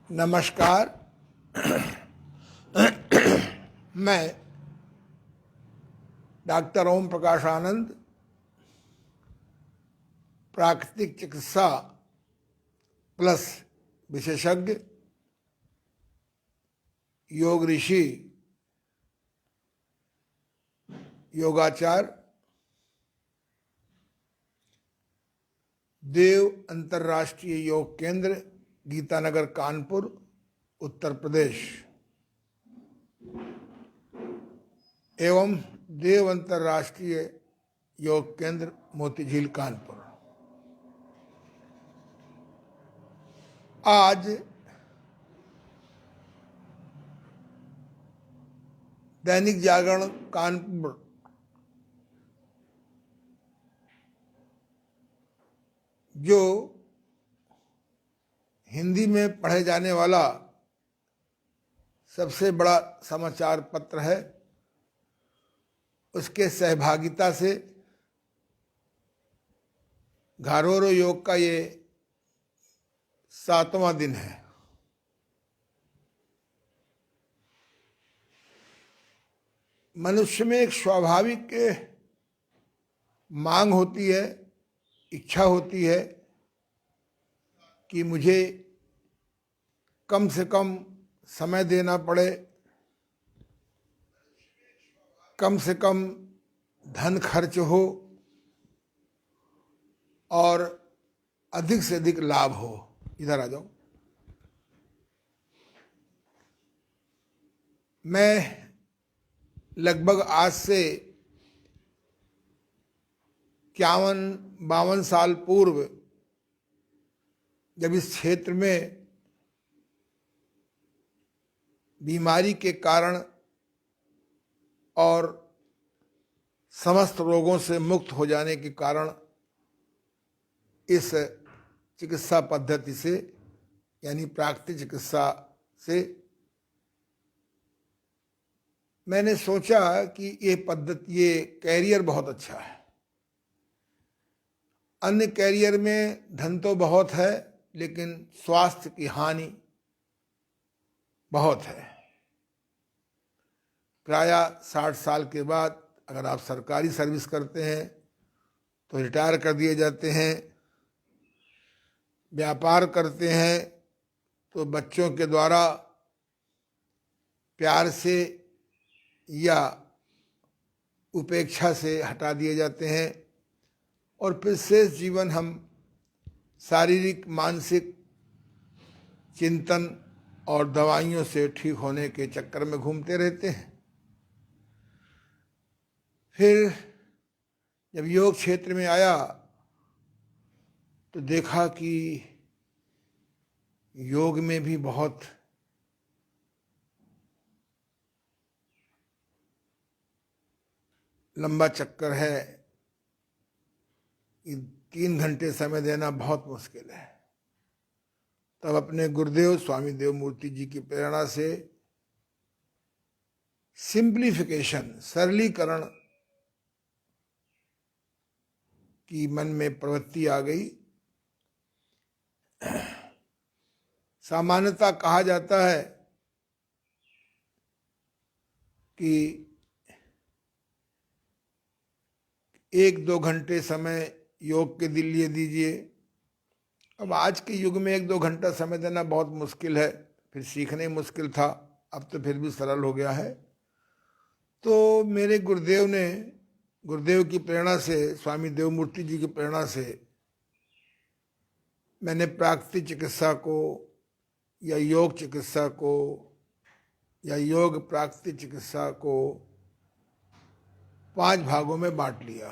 नमस्कार। मैं डॉक्टर ओम प्रकाश आनंद, प्राकृतिक चिकित्सा प्लस विशेषज्ञ, योग ऋषि, योगाचार्य, देव अंतर्राष्ट्रीय योग केंद्र, गीतानगर, कानपुर, उत्तर प्रदेश एवं देव अंतर्राष्ट्रीय योग केंद्र, मोतीझील, कानपुर। आज दैनिक जागरण कानपुर जो हिंदी में पढ़े जाने वाला सबसे बड़ा समाचार पत्र है, उसके सहभागिता से घारोरो योग का ये 7वां दिन है। मनुष्य में एक स्वाभाविक मांग होती है, इच्छा होती है कि मुझे कम से कम समय देना पड़े, कम से कम धन खर्च हो और अधिक से अधिक लाभ हो। इधर आ जाओ। मैं लगभग आज से 51-52 साल पूर्व जब इस क्षेत्र में बीमारी के कारण और समस्त रोगों से मुक्त हो जाने के कारण इस चिकित्सा पद्धति से यानी प्राकृतिक चिकित्सा से मैंने सोचा कि ये पद्धति, ये कैरियर बहुत अच्छा है। अन्य कैरियर में धन तो बहुत है लेकिन स्वास्थ्य की हानि बहुत है। प्रायः 60 साल के बाद अगर आप सरकारी सर्विस करते हैं तो रिटायर कर दिए जाते हैं, व्यापार करते हैं तो बच्चों के द्वारा प्यार से या उपेक्षा से हटा दिए जाते हैं और फिर शेष जीवन हम शारीरिक, मानसिक चिंतन और दवाइयों से ठीक होने के चक्कर में घूमते रहते हैं। फिर जब योग क्षेत्र में आया तो देखा कि योग में भी बहुत लंबा चक्कर है। 3 घंटे समय देना बहुत मुश्किल है। तब अपने गुरुदेव स्वामी देव मूर्ति जी की प्रेरणा से सिंप्लीफिकेशन, सरलीकरण की मन में प्रवृत्ति आ गई। सामान्यतः कहा जाता है कि 1-2 घंटे समय योग के लिए दीजिए। अब आज के युग में 1-2 घंटा समय देना बहुत मुश्किल है, फिर सीखने मुश्किल था, अब तो फिर भी सरल हो गया है। तो मेरे गुरुदेव की प्रेरणा से, स्वामी देव मूर्ति जी की प्रेरणा से मैंने प्राकृतिक चिकित्सा को या योग चिकित्सा को या योग प्राकृतिक चिकित्सा को 5 भागों में बांट लिया।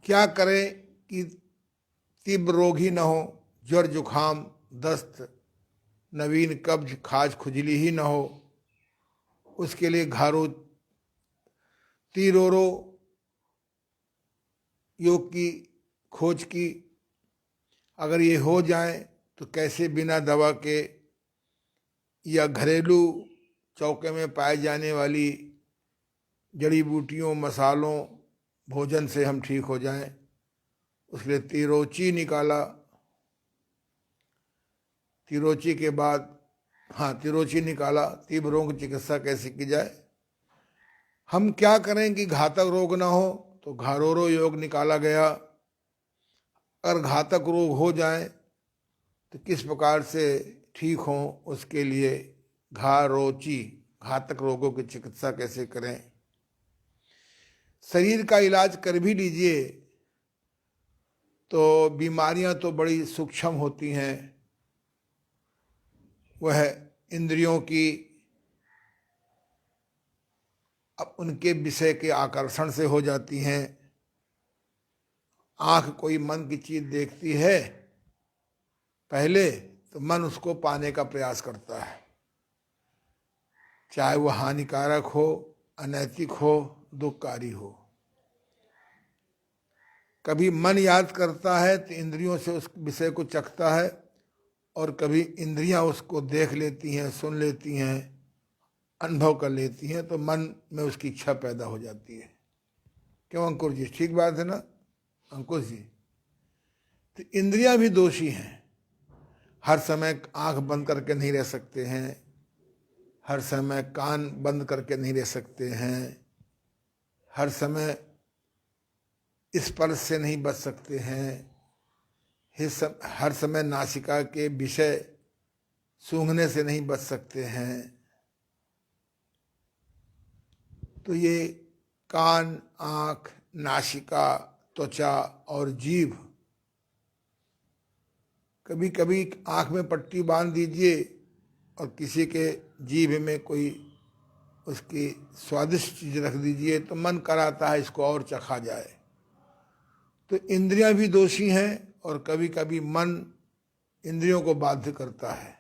क्या करें कि तीव्र रोग ही न हो, ज्वर, जुखाम, दस्त, नवीन कब्ज, खाज, खुजली ही न हो। उसके लिए घारो तीरोरो योग की खोज की। अगर ये हो जाए तो कैसे बिना दवा के या घरेलू चौके में पाए जाने वाली जड़ी बूटियों, मसालों, भोजन से हम ठीक हो जाएं। उसके लिए तिरोची निकाला। तिरोची के बाद, हाँ तिरोची निकाला, तीव्र रोग की चिकित्सा कैसे की जाए। हम क्या करें कि घातक रोग ना हो, तो घारोरो योग निकाला गया। अगर घातक रोग हो जाए तो किस प्रकार से ठीक हो, उसके लिए घारोची, घातक रोगों की चिकित्सा कैसे करें। शरीर का इलाज कर भी लीजिए तो बीमारियां तो बड़ी सूक्ष्म होती हैं, वह इंद्रियों की अब उनके विषय के आकर्षण से हो जाती हैं। आंख कोई मन की चीज देखती है पहले, तो मन उसको पाने का प्रयास करता है, चाहे वह हानिकारक हो, अनैतिक हो, दुखकारी हो। कभी मन याद करता है तो इंद्रियों से उस विषय को चखता है, और कभी इंद्रियां उसको देख लेती हैं, सुन लेती हैं, अनुभव कर लेती हैं, तो मन में उसकी इच्छा पैदा हो जाती है। क्यों अंकुर जी, ठीक बात है ना अंकुश जी। तो इंद्रियां भी दोषी हैं, हर समय आंख बंद करके नहीं रह सकते हैं, हर समय कान बंद करके नहीं रह सकते हैं, हर समय स्पर्श से नहीं बच सकते हैं, हर समय नासिका के विषय सूंघने से नहीं बच सकते हैं। तो ये कान, आँख, नासिका, त्वचा और जीभ, कभी कभी आँख में पट्टी बांध दीजिए और किसी के जीभ में कोई उसकी स्वादिष्ट चीज रख दीजिए तो मन कराता है इसको और चखा जाए। तो इंद्रियां भी दोषी हैं, और कभी कभी मन इंद्रियों को बाध्य करता है।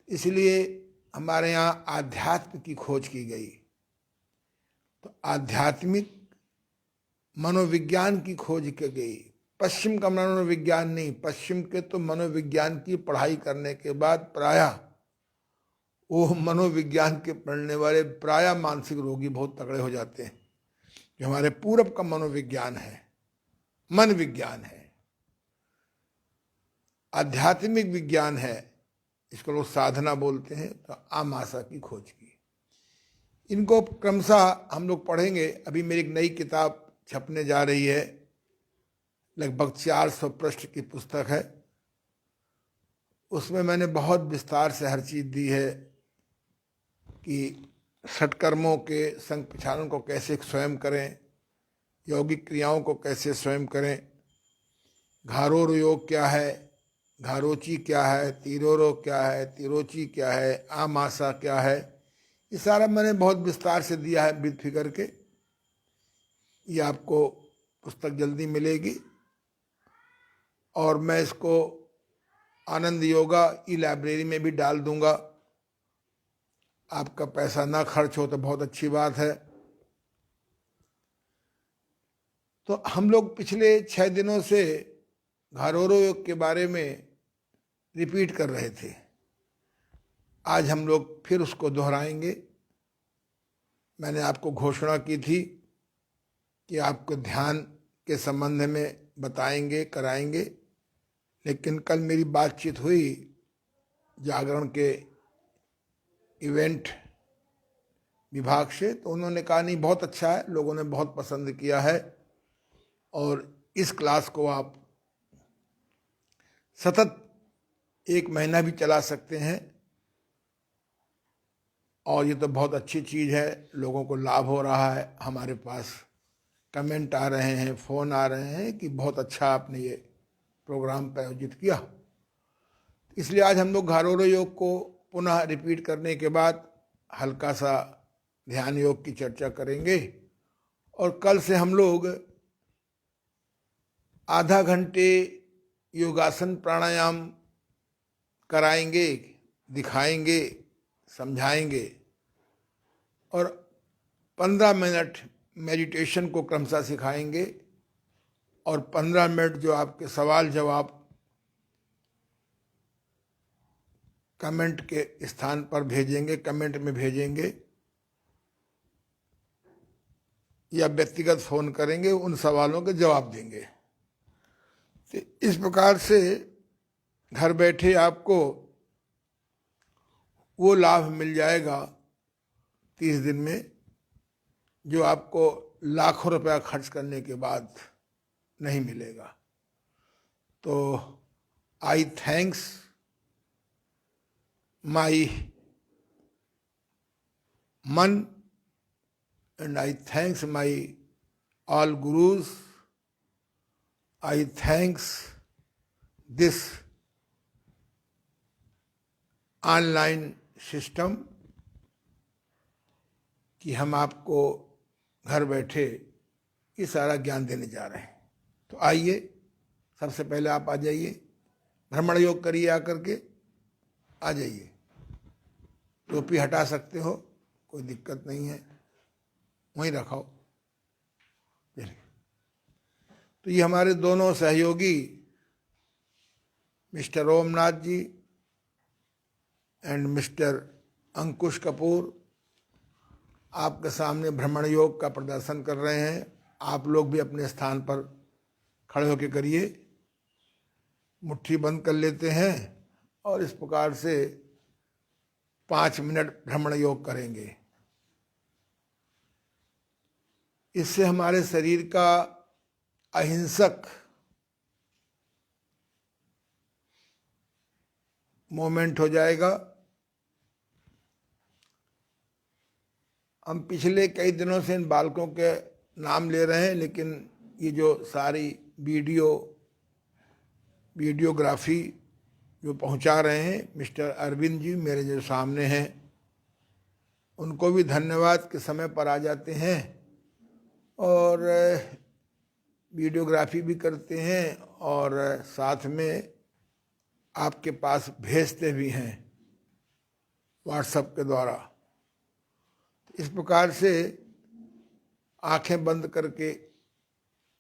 इसलिए हमारे यहाँ आध्यात्म की खोज की गई। तो आध्यात्मिक मनोविज्ञान की खोज की गई, पश्चिम का मनोविज्ञान नहीं। पश्चिम के तो मनोविज्ञान की पढ़ाई करने के बाद प्रायः वो मनोविज्ञान के पढ़ने वाले प्रायः मानसिक रोगी बहुत तगड़े हो जाते हैं। जो हमारे पूरब का मनोविज्ञान है, मन विज्ञान है, आध्यात्मिक विज्ञान है, इसको लोग साधना बोलते हैं। तो आमाशा की खोज की, इनको क्रमशः हम लोग पढ़ेंगे। अभी मेरी एक नई किताब छपने जा रही है, लगभग 400 पृष्ठ की पुस्तक है। उसमें मैंने बहुत विस्तार से हर चीज दी है कि षटकर्मों के संग प्रचारण को कैसे स्वयं करें, यौगिक क्रियाओं को कैसे स्वयं करें, घारोर योग क्या है, घारोची क्या है, तीरोरो क्या है, तिरोची क्या है, आमाशा क्या है, ये सारा मैंने बहुत विस्तार से दिया है विद फिगर के। ये आपको पुस्तक जल्दी मिलेगी, और मैं इसको आनंद योगा ई लाइब्रेरी में भी डाल दूंगा। आपका पैसा ना खर्च हो तो बहुत अच्छी बात है। तो हम लोग पिछले 6 दिनों से घारोरो योग के बारे में रिपीट कर रहे थे। आज हम लोग फिर उसको दोहराएंगे। मैंने आपको घोषणा की थी कि आपको ध्यान के संबंध में बताएंगे, कराएंगे, लेकिन कल मेरी बातचीत हुई जागरण के इवेंट विभाग से, तो उन्होंने कहा नहीं बहुत अच्छा है, लोगों ने बहुत पसंद किया है, और इस क्लास को आप सतत 1 महीना भी चला सकते हैं, और ये तो बहुत अच्छी चीज़ है, लोगों को लाभ हो रहा है। हमारे पास कमेंट आ रहे हैं, फ़ोन आ रहे हैं कि बहुत अच्छा आपने ये प्रोग्राम आयोजित किया। इसलिए आज हम लोग घारोरो योग को पुनः रिपीट करने के बाद हल्का सा ध्यान योग की चर्चा करेंगे, और कल से हम लोग आधा घंटे योगासन प्राणायाम कराएंगे, दिखाएंगे, समझाएंगे, और 15 मिनट मेडिटेशन को क्रमशः सिखाएंगे, और 15 मिनट जो आपके सवाल जवाब कमेंट के स्थान पर भेजेंगे, कमेंट में भेजेंगे, या व्यक्तिगत फ़ोन करेंगे, उन सवालों के जवाब देंगे। तो इस प्रकार से घर बैठे आपको वो लाभ मिल जाएगा 30 दिन में जो आपको लाखों रुपया खर्च करने के बाद नहीं मिलेगा। तो आई थैंक्स माई मन and I thanks my all gurus. I thanks this online system कि हम आपको घर बैठे ये सारा ज्ञान देने जा रहे हैं। तो आइए, सबसे पहले आप आ जाइए, भ्रमण योग करिए, आकर के आ जाइए। टोपी हटा सकते हो, कोई दिक्कत नहीं है, वहीं रखाओ। तो ये हमारे दोनों सहयोगी mister Omnath ji and mister Ankush Kapoor आपके सामने भ्रमण योग का प्रदर्शन कर रहे हैं। आप लोग भी अपने स्थान पर खड़े होकर करिए, मुट्ठी बंद कर लेते हैं और इस प्रकार से 5 मिनट भ्रमण योग करेंगे। इससे हमारे शरीर का अहिंसक मूवमेंट हो जाएगा। हम पिछले कई दिनों से इन बालकों के नाम ले रहे हैं, लेकिन ये जो सारी वीडियोग्राफी जो पहुंचा रहे हैं मिस्टर अरविंद जी मेरे जो सामने हैं, उनको भी धन्यवाद के समय पर आ जाते हैं और वीडियोग्राफी भी करते हैं और साथ में आपके पास भेजते भी हैं व्हाट्सएप के द्वारा। इस प्रकार से आंखें बंद करके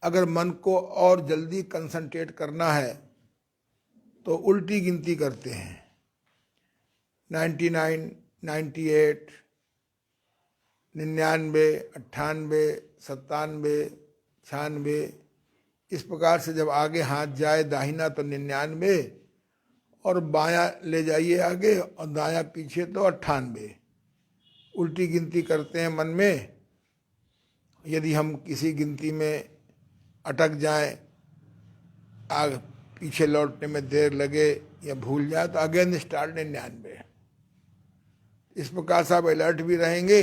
अगर मन को और जल्दी कंसंट्रेट करना है तो उल्टी गिनती करते हैं, 99, 98, 99, 98, 97, 96। इस प्रकार से जब आगे हाथ जाए दाहिना तो 99 और बायां ले जाइए आगे और दायां पीछे तो 98। उल्टी गिनती करते हैं मन में। यदि हम किसी गिनती में अटक जाएं, आगे पीछे लौटने में देर लगे या भूल जाए तो अगेन स्टार्ट 99। इस प्रकार से आप अलर्ट भी रहेंगे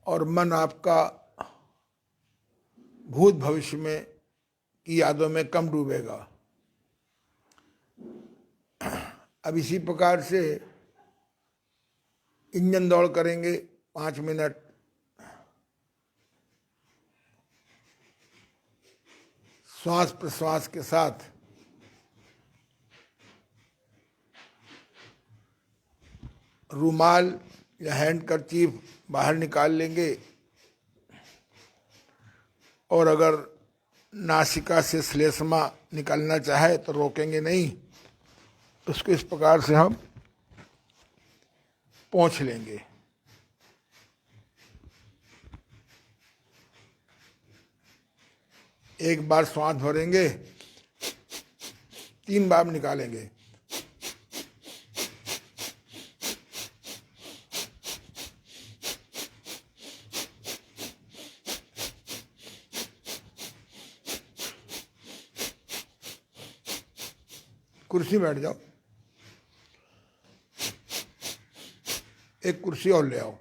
और मन आपका भूत भविष्य में की यादों में कम डूबेगा। अब इसी प्रकार से इंजन दौड़ करेंगे 5 मिनट। श्वास प्रश्वास के साथ रूमाल या हैंड करचीफ बाहर निकाल लेंगे और अगर नासिका से श्लेष्मा निकलना चाहे तो रोकेंगे नहीं, उसको इस प्रकार से हम पोंछ लेंगे। एक बार श्वास भरेंगे, 3 बार निकालेंगे। कुर्सी बैठ जाओ, एक कुर्सी और ले आओ,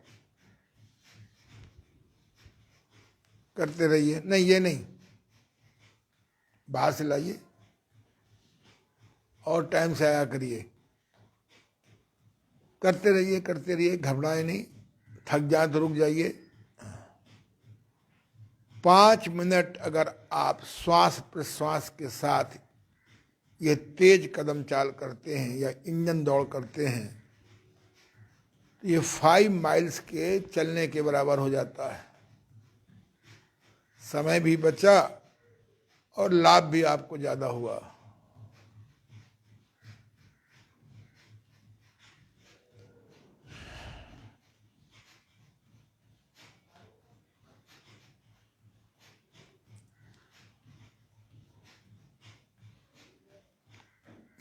करते रहिए। नहीं, ये नहीं, बाहर से लाइए और टाइम से आया करिए। करते रहिए, घबराए नहीं। थक जाए तो रुक जाइए। 5 मिनट अगर आप श्वास प्रश्वास के साथ ये तेज कदम चाल करते हैं या इंजन दौड़ करते हैं तो ये 5 माइल्स के चलने के बराबर हो जाता है। समय भी बचा और लाभ भी आपको ज्यादा हुआ।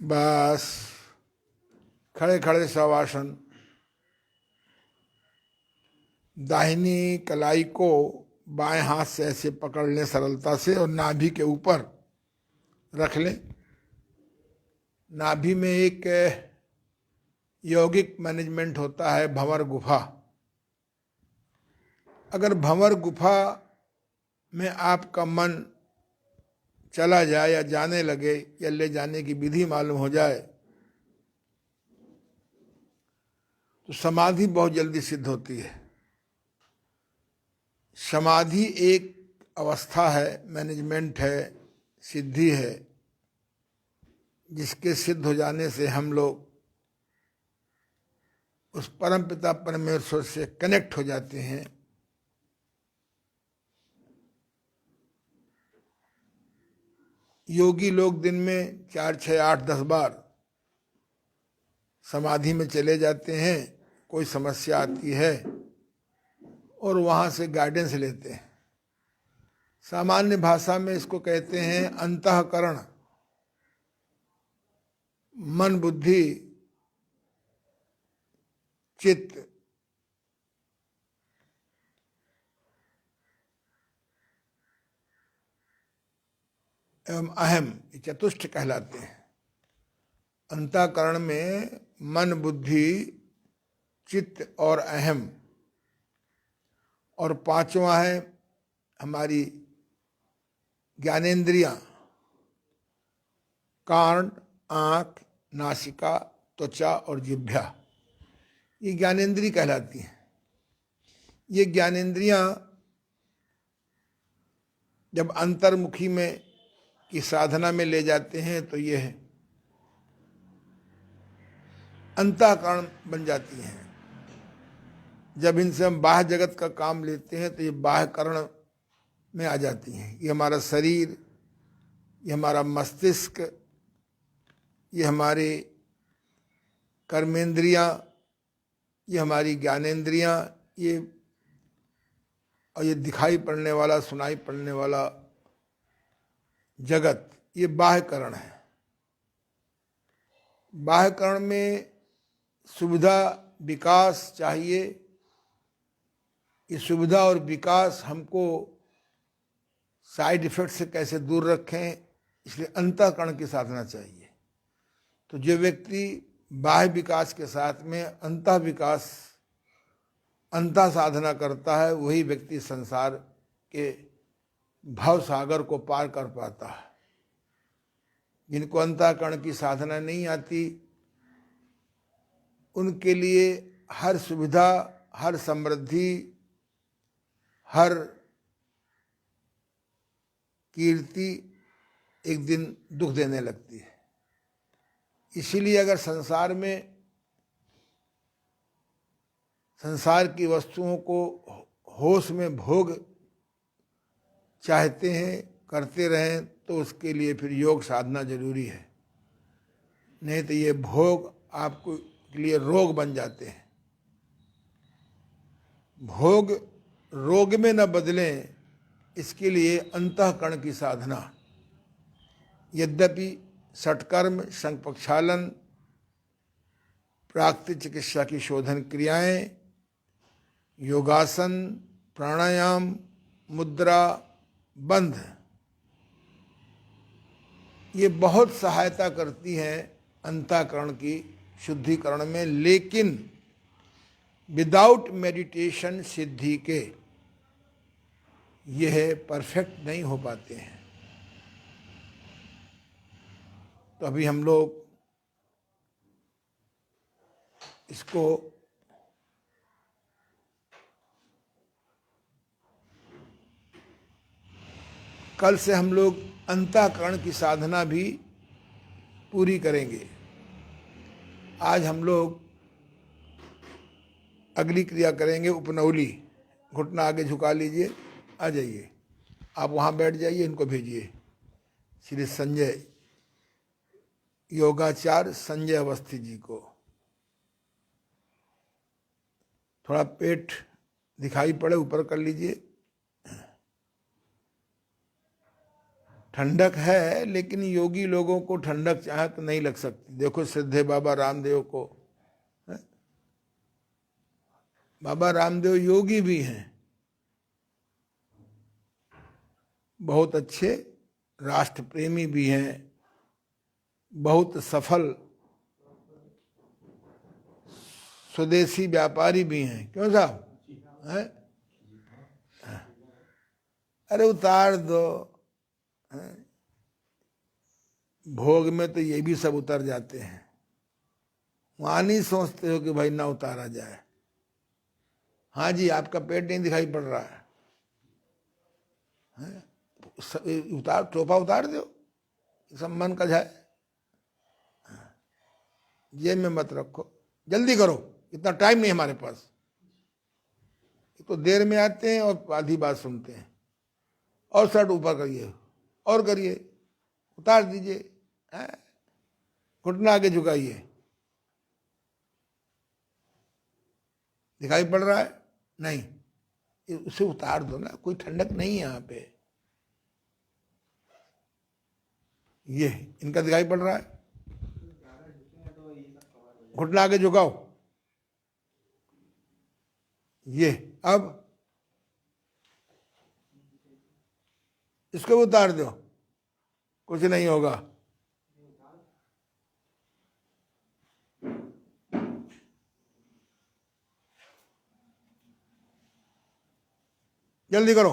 बस खड़े खड़े शवासन, दाहिनी कलाई को बाएं हाथ से ऐसे पकड़ लें सरलता से और नाभि के ऊपर रख लें। नाभि में एक यौगिक मैनेजमेंट होता है, भंवर गुफा। अगर भंवर गुफा में आपका मन चला जाए या जाने लगे या ले जाने की विधि मालूम हो जाए तो समाधि बहुत जल्दी सिद्ध होती है। समाधि एक अवस्था है, मैनेजमेंट है, सिद्धि है, जिसके सिद्ध हो जाने से हम लोग उस परमपिता परमेश्वर से कनेक्ट हो जाते हैं। योगी लोग दिन में 4, 6, 8, 10 बार समाधि में चले जाते हैं। कोई समस्या आती है और वहां से गाइडेंस लेते हैं। सामान्य भाषा में इसको कहते हैं अंतःकरण, मन, बुद्धि, चित्त एवं अहम, ये चतुष्ट कहलाते हैं। अंतःकरण में मन, बुद्धि, चित्त और अहम, और पांचवा है हमारी ज्ञानेंद्रियां, कान, आंख, नासिका, त्वचा और जिह्वा, ये ज्ञानेंद्रिय कहलाती हैं। ये ज्ञानेंद्रियां जब अंतर्मुखी में की साधना में ले जाते हैं तो ये अंतःकरण बन जाती हैं। जब इनसे हम बाह्य जगत का काम लेते हैं तो ये बाह्यकरण में आ जाती हैं। ये हमारा शरीर, ये हमारा मस्तिष्क, ये हमारे कर्मेंद्रियां, ये हमारी ज्ञानेंद्रियां, ये और ये दिखाई पड़ने वाला, सुनाई पड़ने वाला जगत, ये बाह्यकरण है। बाह्यकरण में सुविधा विकास चाहिए। ये सुविधा और विकास हमको साइड इफेक्ट से कैसे दूर रखें, इसलिए अंतःकरण की साधना चाहिए। तो जो व्यक्ति बाह्य विकास के साथ में अंतः विकास, अंतः साधना करता है, वही व्यक्ति संसार के भव सागर को पार कर पाता है। जिनको अंतःकरण की साधना नहीं आती, उनके लिए हर सुविधा, हर समृद्धि, हर कीर्ति एक दिन दुख देने लगती है। इसीलिए अगर संसार में संसार की वस्तुओं को होश में भोग चाहते हैं, करते रहें, तो उसके लिए फिर योग साधना जरूरी है। नहीं तो ये भोग आपको के लिए रोग बन जाते हैं। भोग रोग में न बदलें, इसके लिए अंतःकरण की साधना। यद्यपि षटकर्म, संप्रक्षालन, प्राकृतिक चिकित्सा की शोधन क्रियाएं, योगासन, प्राणायाम, मुद्रा, बंध, ये बहुत सहायता करती हैं अंतःकरण की शुद्धिकरण में, लेकिन विदाउट मेडिटेशन सिद्धि के यह परफेक्ट नहीं हो पाते हैं। तो अभी हम लोग इसको कल से हम लोग अंतःकरण की साधना भी पूरी करेंगे। आज हम लोग अगली क्रिया करेंगे, उपनौली। घुटना आगे झुका लीजिए, आ जाइए, आप वहाँ बैठ जाइए, इनको भेजिए। श्री संजय योगाचार्य संजय अवस्थी जी को। थोड़ा पेट दिखाई पड़े ऊपर कर लीजिए। ठंडक है, लेकिन योगी लोगों को ठंडक चाहे तो नहीं लग सकती। देखो सिद्धे बाबा रामदेव को, बाबा रामदेव योगी भी हैं, बहुत अच्छे राष्ट्र प्रेमी भी हैं, बहुत सफल स्वदेशी व्यापारी भी हैं। क्यों साहब हैं? अरे उतार दो, भोग में तो ये भी सब उतर जाते हैं, वहां नहीं सोचते हो कि भाई ना उतारा जाए। हाँ जी, आपका पेट नहीं दिखाई पड़ रहा है, उतार, टोपा उतार दो, सब मन का जाए, जेब में मत रखो, जल्दी करो, इतना टाइम नहीं हमारे पास। तो देर में आते हैं और आधी बात सुनते हैं। और शर्ट ऊपर करिए, और करिए, उतार दीजिए, घुटना आगे झुकाइए, दिखाई पड़ रहा है? नहीं, उसे उतार दो ना, कोई ठंडक नहीं है यहाँ पे। ये इनका दिखाई पड़ रहा है, घुटना आगे झुकाओ, ये अब इसको भी उतार दो, कुछ नहीं होगा। जल्दी करो,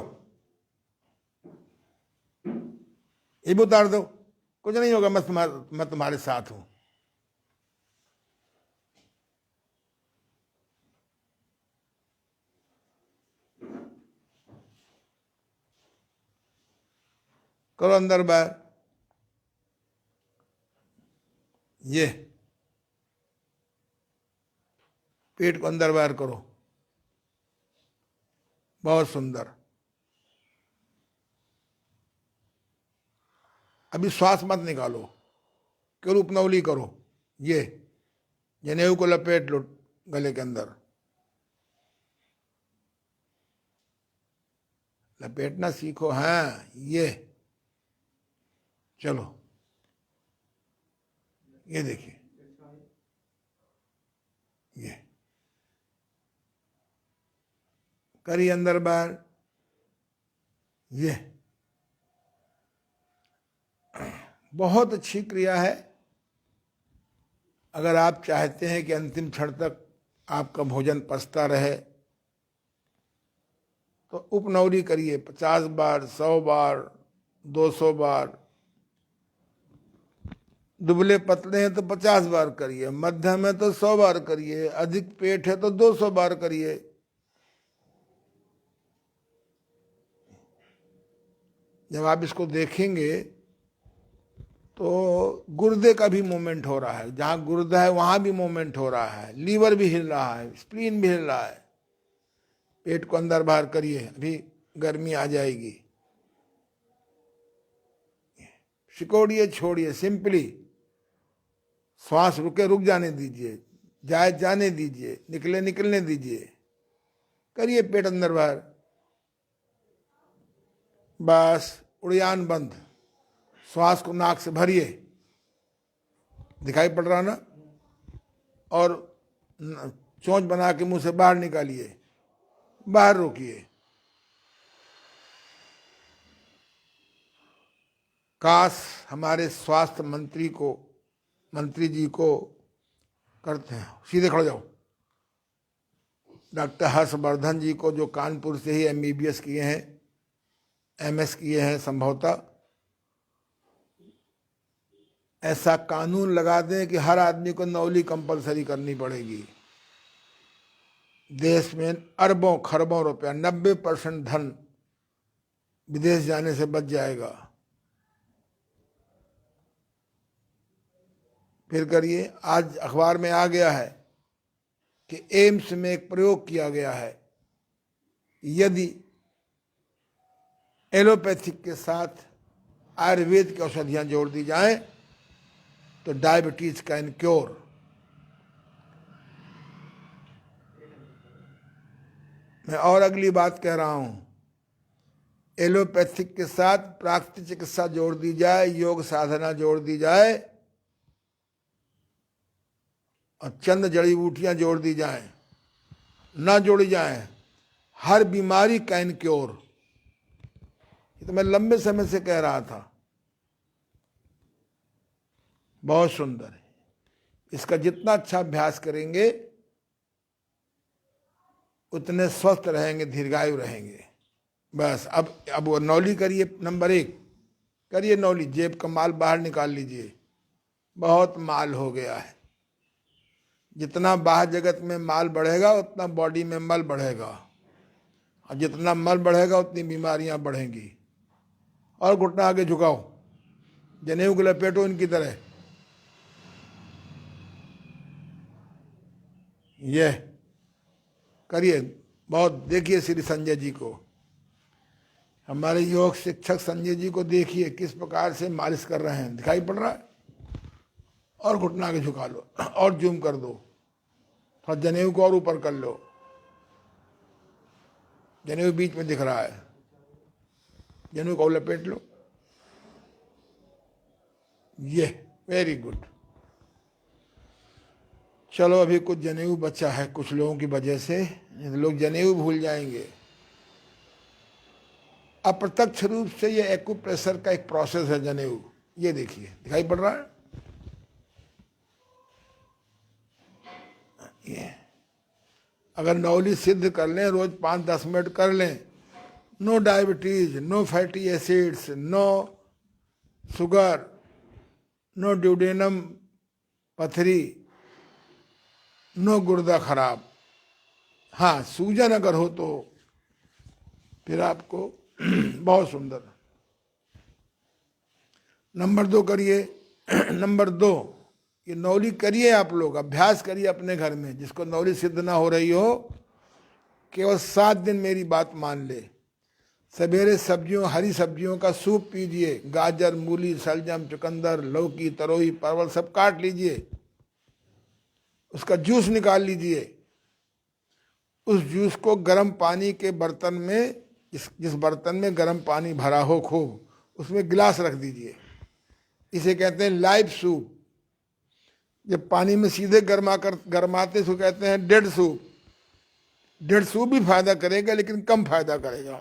ये भी उतार दो, कुछ नहीं होगा, मैं तुम्हारे साथ हूं। करो अंदर बाहर, ये पेट को अंदर बाहर करो, बहुत सुंदर। अभी श्वास मत निकालो, केवल उपनवली करो, ये जनेऊ को लपेट लो गले के अंदर, लपेटना सीखो। हाँ, ये चलो, ये देखिए, ये करिए अंदर बाहर, ये बहुत अच्छी क्रिया है। अगर आप चाहते हैं कि अंतिम क्षण तक आपका भोजन पचता रहे तो उपनवरी करिए, 50 बार, 100 बार, 200 बार। दुबले पतले हैं तो 50 बार करिए, मध्यम है तो 100 बार करिए, अधिक पेट है तो 200 बार करिए। जब आप इसको देखेंगे तो गुर्दे का भी मूवमेंट हो रहा है, जहां गुर्दा है वहां भी मूवमेंट हो रहा है, लीवर भी हिल रहा है, स्प्लीन भी हिल रहा है। पेट को अंदर बाहर करिए, अभी गर्मी आ जाएगी। सिकोड़िए, छोड़िए, सिंपली श्वास रुके रुक जाने दीजिए, जाए जाने दीजिए, निकले निकलने दीजिए, करिए पेट अंदर बाहर, बस उड़ान बंद। श्वास को नाक से भरिए, दिखाई पड़ रहा ना, और चोंच बना के मुंह से बाहर निकालिए, बाहर रोकिए। काश हमारे स्वास्थ्य मंत्री जी को करते हैं। सीधे खड़े जाओ। डॉक्टर हर्षवर्धन जी को, जो कानपुर से ही MBBS किए हैं, MS किए हैं संभवतः, ऐसा कानून लगा दें कि हर आदमी को नौली कंपलसरी करनी पड़ेगी। देश में अरबों खरबों रुपया, 90% धन विदेश जाने से बच जाएगा। फिर करिए। आज अखबार में आ गया है कि एम्स में एक प्रयोग किया गया है, यदि एलोपैथिक के साथ आयुर्वेद की औषधियां जोड़ दी जाएं तो डायबिटीज कैन क्योर। मैं और अगली बात कह रहा हूं, एलोपैथिक के साथ प्राकृतिक चिकित्सा जोड़ दी जाए, योग साधना जोड़ दी जाए और चंद जड़ी बूटियां जोड़ दी जाएं, ना जोड़ी जाएं, हर बीमारी कैन क्योर। ये तो मैं लंबे समय से कह रहा था। बहुत सुंदर है। इसका जितना अच्छा अभ्यास करेंगे उतने स्वस्थ रहेंगे, दीर्घायु रहेंगे। बस अब वो नौली करिए। नंबर 1 करिए नौली। जेब का माल बाहर निकाल लीजिए। बहुत माल हो गया है। जितना बाहर जगत में माल बढ़ेगा उतना बॉडी में मल बढ़ेगा, और जितना मल बढ़ेगा उतनी बीमारियां बढ़ेंगी। और घुटना आगे झुकाओ, जनेऊ को लपेटो इनकी तरह। ये करिए। बहुत देखिए श्री संजय जी को, हमारे योग शिक्षक संजय जी को देखिए किस प्रकार से मालिश कर रहे हैं, दिखाई पड़ रहा है। और घुटना आगे झुका लो और जूम कर दो, थोड़ा जनेऊ को और ऊपर कर लो। जनेऊ बीच में दिख रहा है, जनेऊ को लपेट लो। ये वेरी गुड। चलो अभी कुछ जनेऊ बचा है कुछ लोगों की वजह से, लोग जनेऊ भूल जाएंगे। अप्रत्यक्ष रूप से ये एक्यूप्रेशर का एक प्रोसेस है जनेऊ। ये देखिए दिखाई पड़ रहा है। ये अगर नौली सिद्ध कर लें, रोज 5-10 मिनट कर लें, no diabetes, no fatty acids, no sugar, no duodenum पथरी, नो गुर्दा खराब। हाँ, सूजन अगर हो तो फिर आपको बहुत सुंदर। नंबर 2 करिए। नंबर 2, ये नौली करिए, आप लोग अभ्यास करिए अपने घर में। जिसको नौली सिद्ध ना हो रही हो, केवल 7 दिन मेरी बात मान ले। सवेरे सब्जियों, हरी सब्जियों का सूप पीजिए। गाजर, मूली, शलजम, चुकंदर, लौकी, तरोई, परवल सब काट लीजिए, उसका जूस निकाल लीजिए। उस जूस को गर्म पानी के बर्तन में, जिस बर्तन में गर्म पानी भरा हो खूब, उसमें गिलास रख दीजिए। इसे कहते हैं लाइव सूप। जब पानी में सीधे गरमाते उसको कहते हैं डेड सूप। डेड सूप भी फायदा करेगा लेकिन कम फायदा करेगा।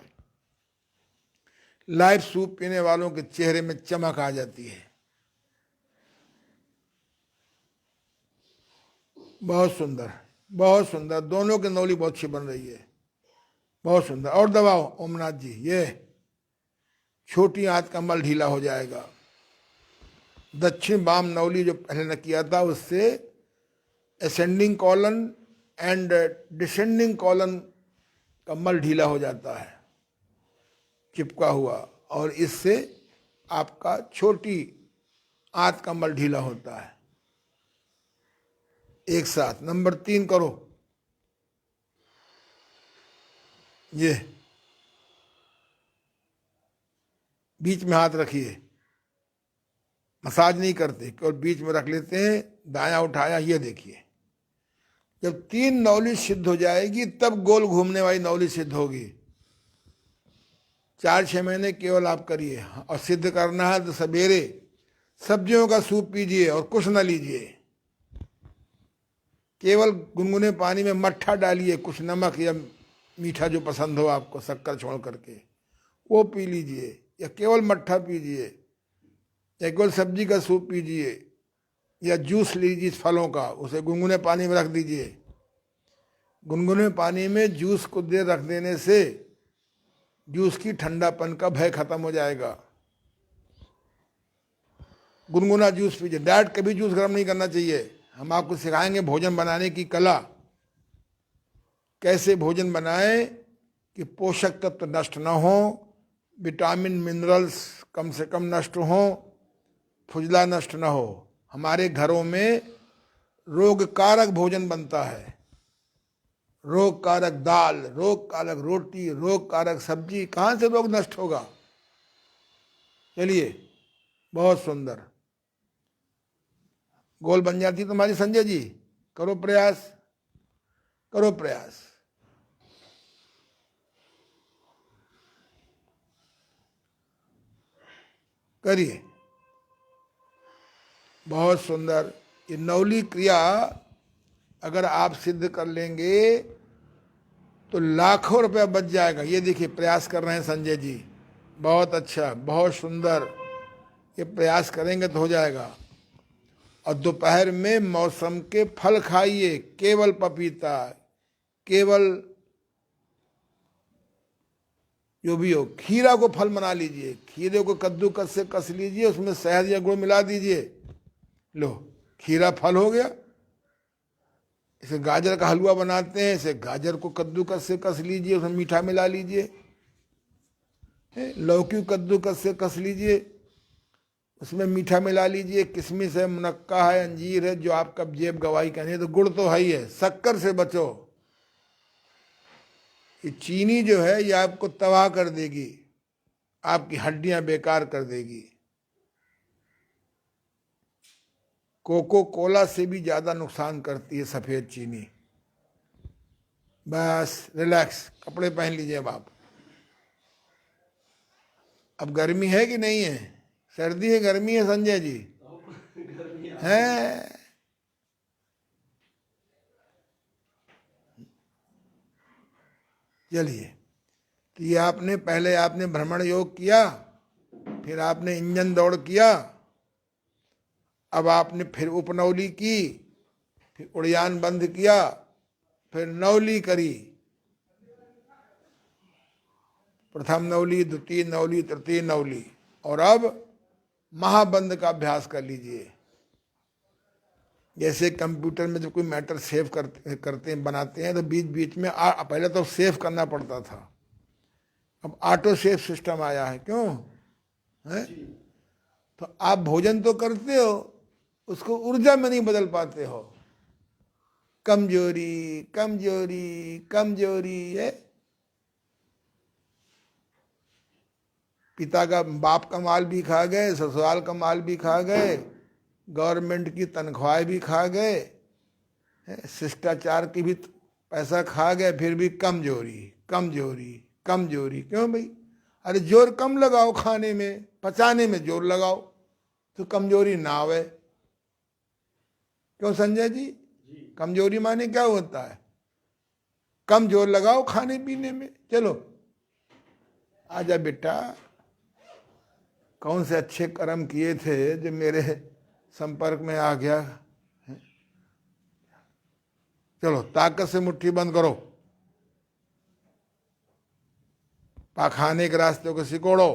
लाइव सूप पीने वालों के चेहरे में चमक आ जाती है। बहुत सुंदर, बहुत सुंदर। दोनों की नौली बहुत अच्छी बन रही है, बहुत सुंदर। और दबाओ ओमनाथ जी। ये छोटी आंत का मल ढीला हो जाएगा। दक्षिण वाम नौली जो पहले ने किया था, उससे ascending colon and descending colon का मल ढीला हो जाता है, चिपका हुआ, और इससे आपका छोटी आंत का मल ढीला होता है। एक साथ नंबर 3 करो। ये बीच में हाथ रखिए। मसाज नहीं करते, केवल बीच में रख लेते हैं, दायां उठाया। ये देखिए, जब 3 नौली सिद्ध हो जाएगी तब गोल घूमने वाली नौली सिद्ध होगी। 4-6 महीने केवल आप करिए। और सिद्ध करना है तो सवेरे सब्जियों का सूप पीजिए और कुछ ना लीजिए। केवल गुनगुने पानी में मट्ठा डालिए, कुछ नमक या मीठा जो पसंद हो आपको, शक्कर छोड़ करके वो पी लीजिए, या केवल मट्ठा पीजिए, या केवल सब्जी का सूप पीजिए, या जूस लीजिए फलों का, उसे गुनगुने पानी में रख दीजिए। गुनगुने पानी में जूस को देर रख देने से जूस की ठंडापन का भय खत्म हो जाएगा। गुनगुना जूस पीजिए। डायरेक्ट कभी जूस गर्म नहीं करना चाहिए। हम आपको सिखाएंगे भोजन बनाने की कला, कैसे भोजन बनाएं कि पोषक तत्व नष्ट ना हो, विटामिन मिनरल्स कम से कम नष्ट हो, फुजला नष्ट ना हो। हमारे घरों में रोग कारक भोजन बनता है। रोग कारक दाल, रोग कारक रोटी, रोग कारक सब्जी, कहाँ से रोग नष्ट होगा? चलिए, बहुत सुंदर। गोल बन जाती तुम्हारी संजय जी। करो प्रयास, करो प्रयास। करिए। बहुत सुंदर। ये नवली क्रिया अगर आप सिद्ध कर लेंगे तो लाखों रुपया बच जाएगा। ये देखिए प्रयास कर रहे हैं संजय जी, बहुत अच्छा, बहुत सुंदर। ये प्रयास करेंगे तो हो जाएगा। और दोपहर में मौसम के फल खाइए, केवल पपीता, केवल जो भी हो। खीरा को फल बना लीजिए, खीरे को कद्दूकस से कस लीजिए, उसमें शहद या गुड़ मिला दीजिए, लो खीरा फल हो गया। इसे गाजर का हलवा बनाते हैं, इसे गाजर को कद्दूकस से कस लीजिए, उसमें मीठा मिला लीजिए। लौकी कद्दूकस से कस लीजिए, उसमें मीठा मिला लीजिए। किशमिश है, मुनक्का है, अंजीर है, जो आपका जेब गवाही करनी है। तो गुड़ तो है ही है, शक्कर से बचो। ये चीनी जो है ये आपको तबाह कर देगी, आपकी हड्डियां बेकार कर देगी। कोको कोला से भी ज्यादा नुकसान करती है सफेद चीनी। बस रिलैक्स, कपड़े पहन लीजिए अब गर्मी है कि नहीं है? सर्दी है, गर्मी है संजय जी? है। चलिए, तो ये आपने पहले आपने भ्रमण योग किया, फिर आपने इंजन दौड़ किया, अब आपने फिर उपनवली की, फिर उड़ान बंद किया, फिर नवली करी। प्रथम नवली, द्वितीय नवली, तृतीय नवली, और अब महाबंद का अभ्यास कर लीजिए। जैसे कंप्यूटर में जब कोई मैटर सेव करते हैं, बनाते हैं, तो बीच बीच में पहले तो सेव करना पड़ता था, अब ऑटो सेव सिस्टम आया है। क्यों है? तो आप भोजन तो करते हो, उसको ऊर्जा में नहीं बदल पाते हो। कमजोरी कमजोरी कमजोरी है। पिता का, बाप का माल भी खा गए, ससुराल का माल भी खा गए, गवर्नमेंट की तनख्वाह भी खा गए, शिष्टाचार की भी पैसा खा गए, फिर भी कमजोरी कमजोरी कमजोरी। क्यों भाई? अरे जोर कम लगाओ, खाने में पचाने में जोर लगाओ तो कमजोरी ना आवे। क्यों संजय जी? कमजोरी माने क्या होता है? कम जोर लगाओ खाने पीने में। चलो आजा बेटा, कौन से अच्छे कर्म किए थे जो मेरे संपर्क में आ गया? चलो ताकत से मुट्ठी बंद करो, पाखाने के रास्ते को सिकोड़ो,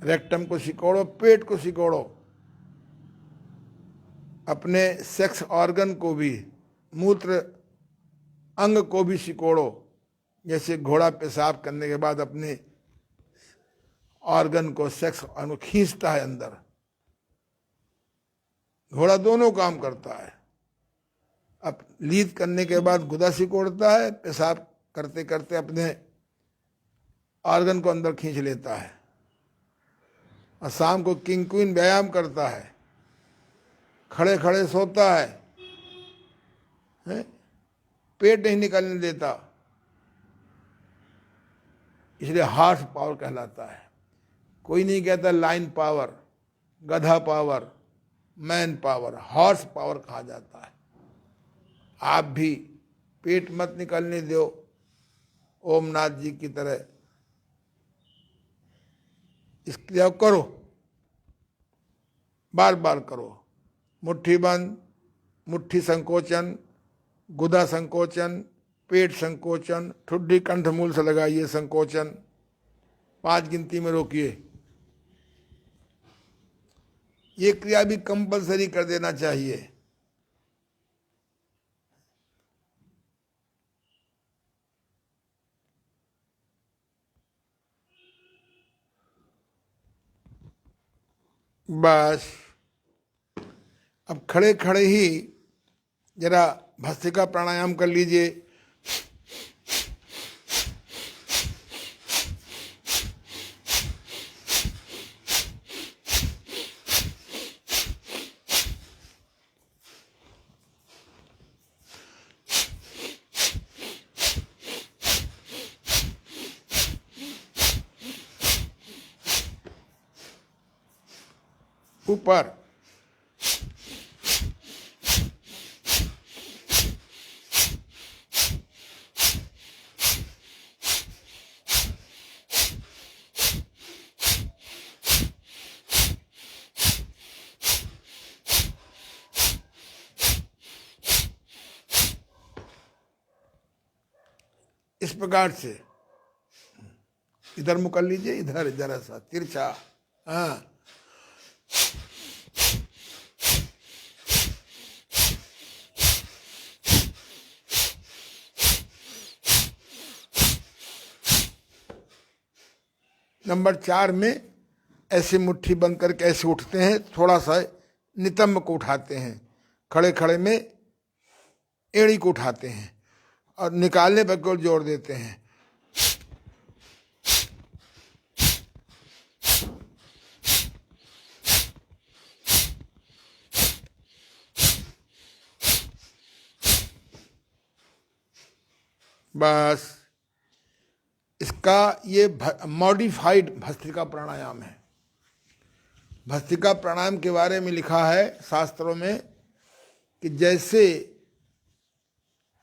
रेक्टम को सिकोड़ो, पेट को सिकोड़ो, अपने सेक्स ऑर्गन को भी, मूत्र अंग को भी सिकोड़ो। जैसे घोड़ा पेशाब करने के बाद अपने ऑर्गन को, सेक्स ऑर्गन खींचता है अंदर, घोड़ा दोनों काम करता है। अब लीद करने के बाद गुदा सिकोड़ता है, पेशाब करते करते अपने ऑर्गन को अंदर खींच लेता है। और शाम को किंग क्वीन व्यायाम करता है, खड़े खड़े सोता है? पेट नहीं निकलने देता, इसलिए हार्स पावर कहलाता है। कोई नहीं कहता लाइन पावर, गधा power, man power, horse power कहा जाता है। आप भी पेट मत निकलने दो, ओमनाथ जी की तरह इस क्रिया करो, बार बार करो। मुट्ठी बंद, मुट्ठी संकोचन, गुदा संकोचन, पेट संकोचन, ठुड्डी कंठमूल से लगाइए संकोचन, 5 गिनती में रोकिए। ये क्रिया भी कंपलसरी कर देना चाहिए। बस अब खड़े खड़े ही जरा भस्त्रिका प्राणायाम कर लीजिए। ऊपर। इस प्रकार से इधर मुँह कर लीजिए, इधर जरा सा तिरछा। हाँ, नंबर 4 में ऐसे मुट्ठी बंद करके ऐसे उठते हैं, थोड़ा सा नितंब को उठाते हैं, खड़े खड़े में एड़ी को उठाते हैं और निकालने पर केवल जोड़ देते हैं। बस इसका ये मॉडिफाइड भस्त्रिका प्राणायाम है। भस्त्रिका प्राणायाम के बारे में लिखा है शास्त्रों में कि जैसे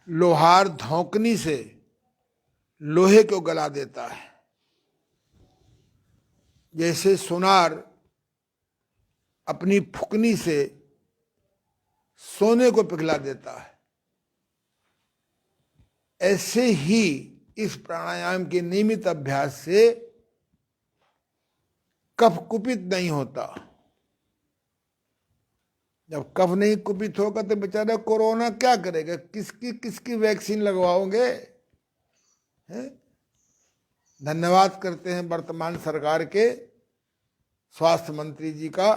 लोहार धौंकनी से लोहे को गला देता है, जैसे सुनार अपनी फुकनी से सोने को पिघला देता है, ऐसे ही इस प्राणायाम के नियमित अभ्यास से कफ कुपित नहीं होता। जब कफ नहीं कुपित होगा तो बेचारा कोरोना क्या करेगा, किसकी किसकी वैक्सीन लगवाओगे? धन्यवाद करते हैं वर्तमान सरकार के स्वास्थ्य मंत्री जी का।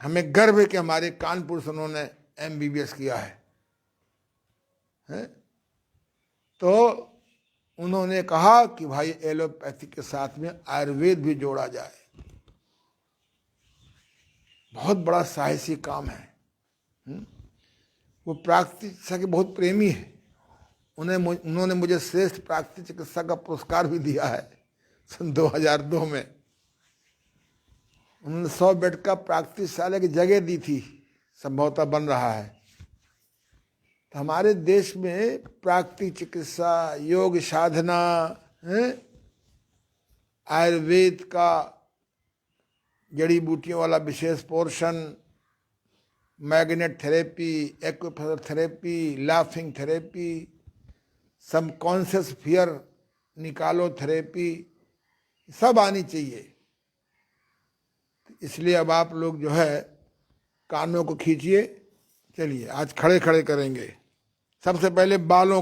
हमें गर्व है कि हमारे कानपुर से उन्होंने MBBS किया है? तो उन्होंने कहा कि भाई एलोपैथी के साथ में आयुर्वेद भी जोड़ा जाए। बहुत बड़ा साहसी काम है। वो प्राकृतिक चिकित्सा के बहुत प्रेमी है। उन्होंने मुझे श्रेष्ठ प्राकृतिक चिकित्सा का पुरस्कार भी दिया है सन 2002 में। उन्होंने 100 बेड का प्राकृतिकशाला की जगह दी थी, संभवतः बन रहा है। तो हमारे देश में प्राकृतिक चिकित्सा, योग साधना, आयुर्वेद का जड़ी बूटियों वाला विशेष portion, magnet therapy, acupressure therapy, laughing therapy, subconscious fear निकालो थेरेपी, सब आनी चाहिए। इसलिए अब आप लोग जो है कानों को खींचिए। चलिए आज खड़े खड़े करेंगे। सबसे पहले बालों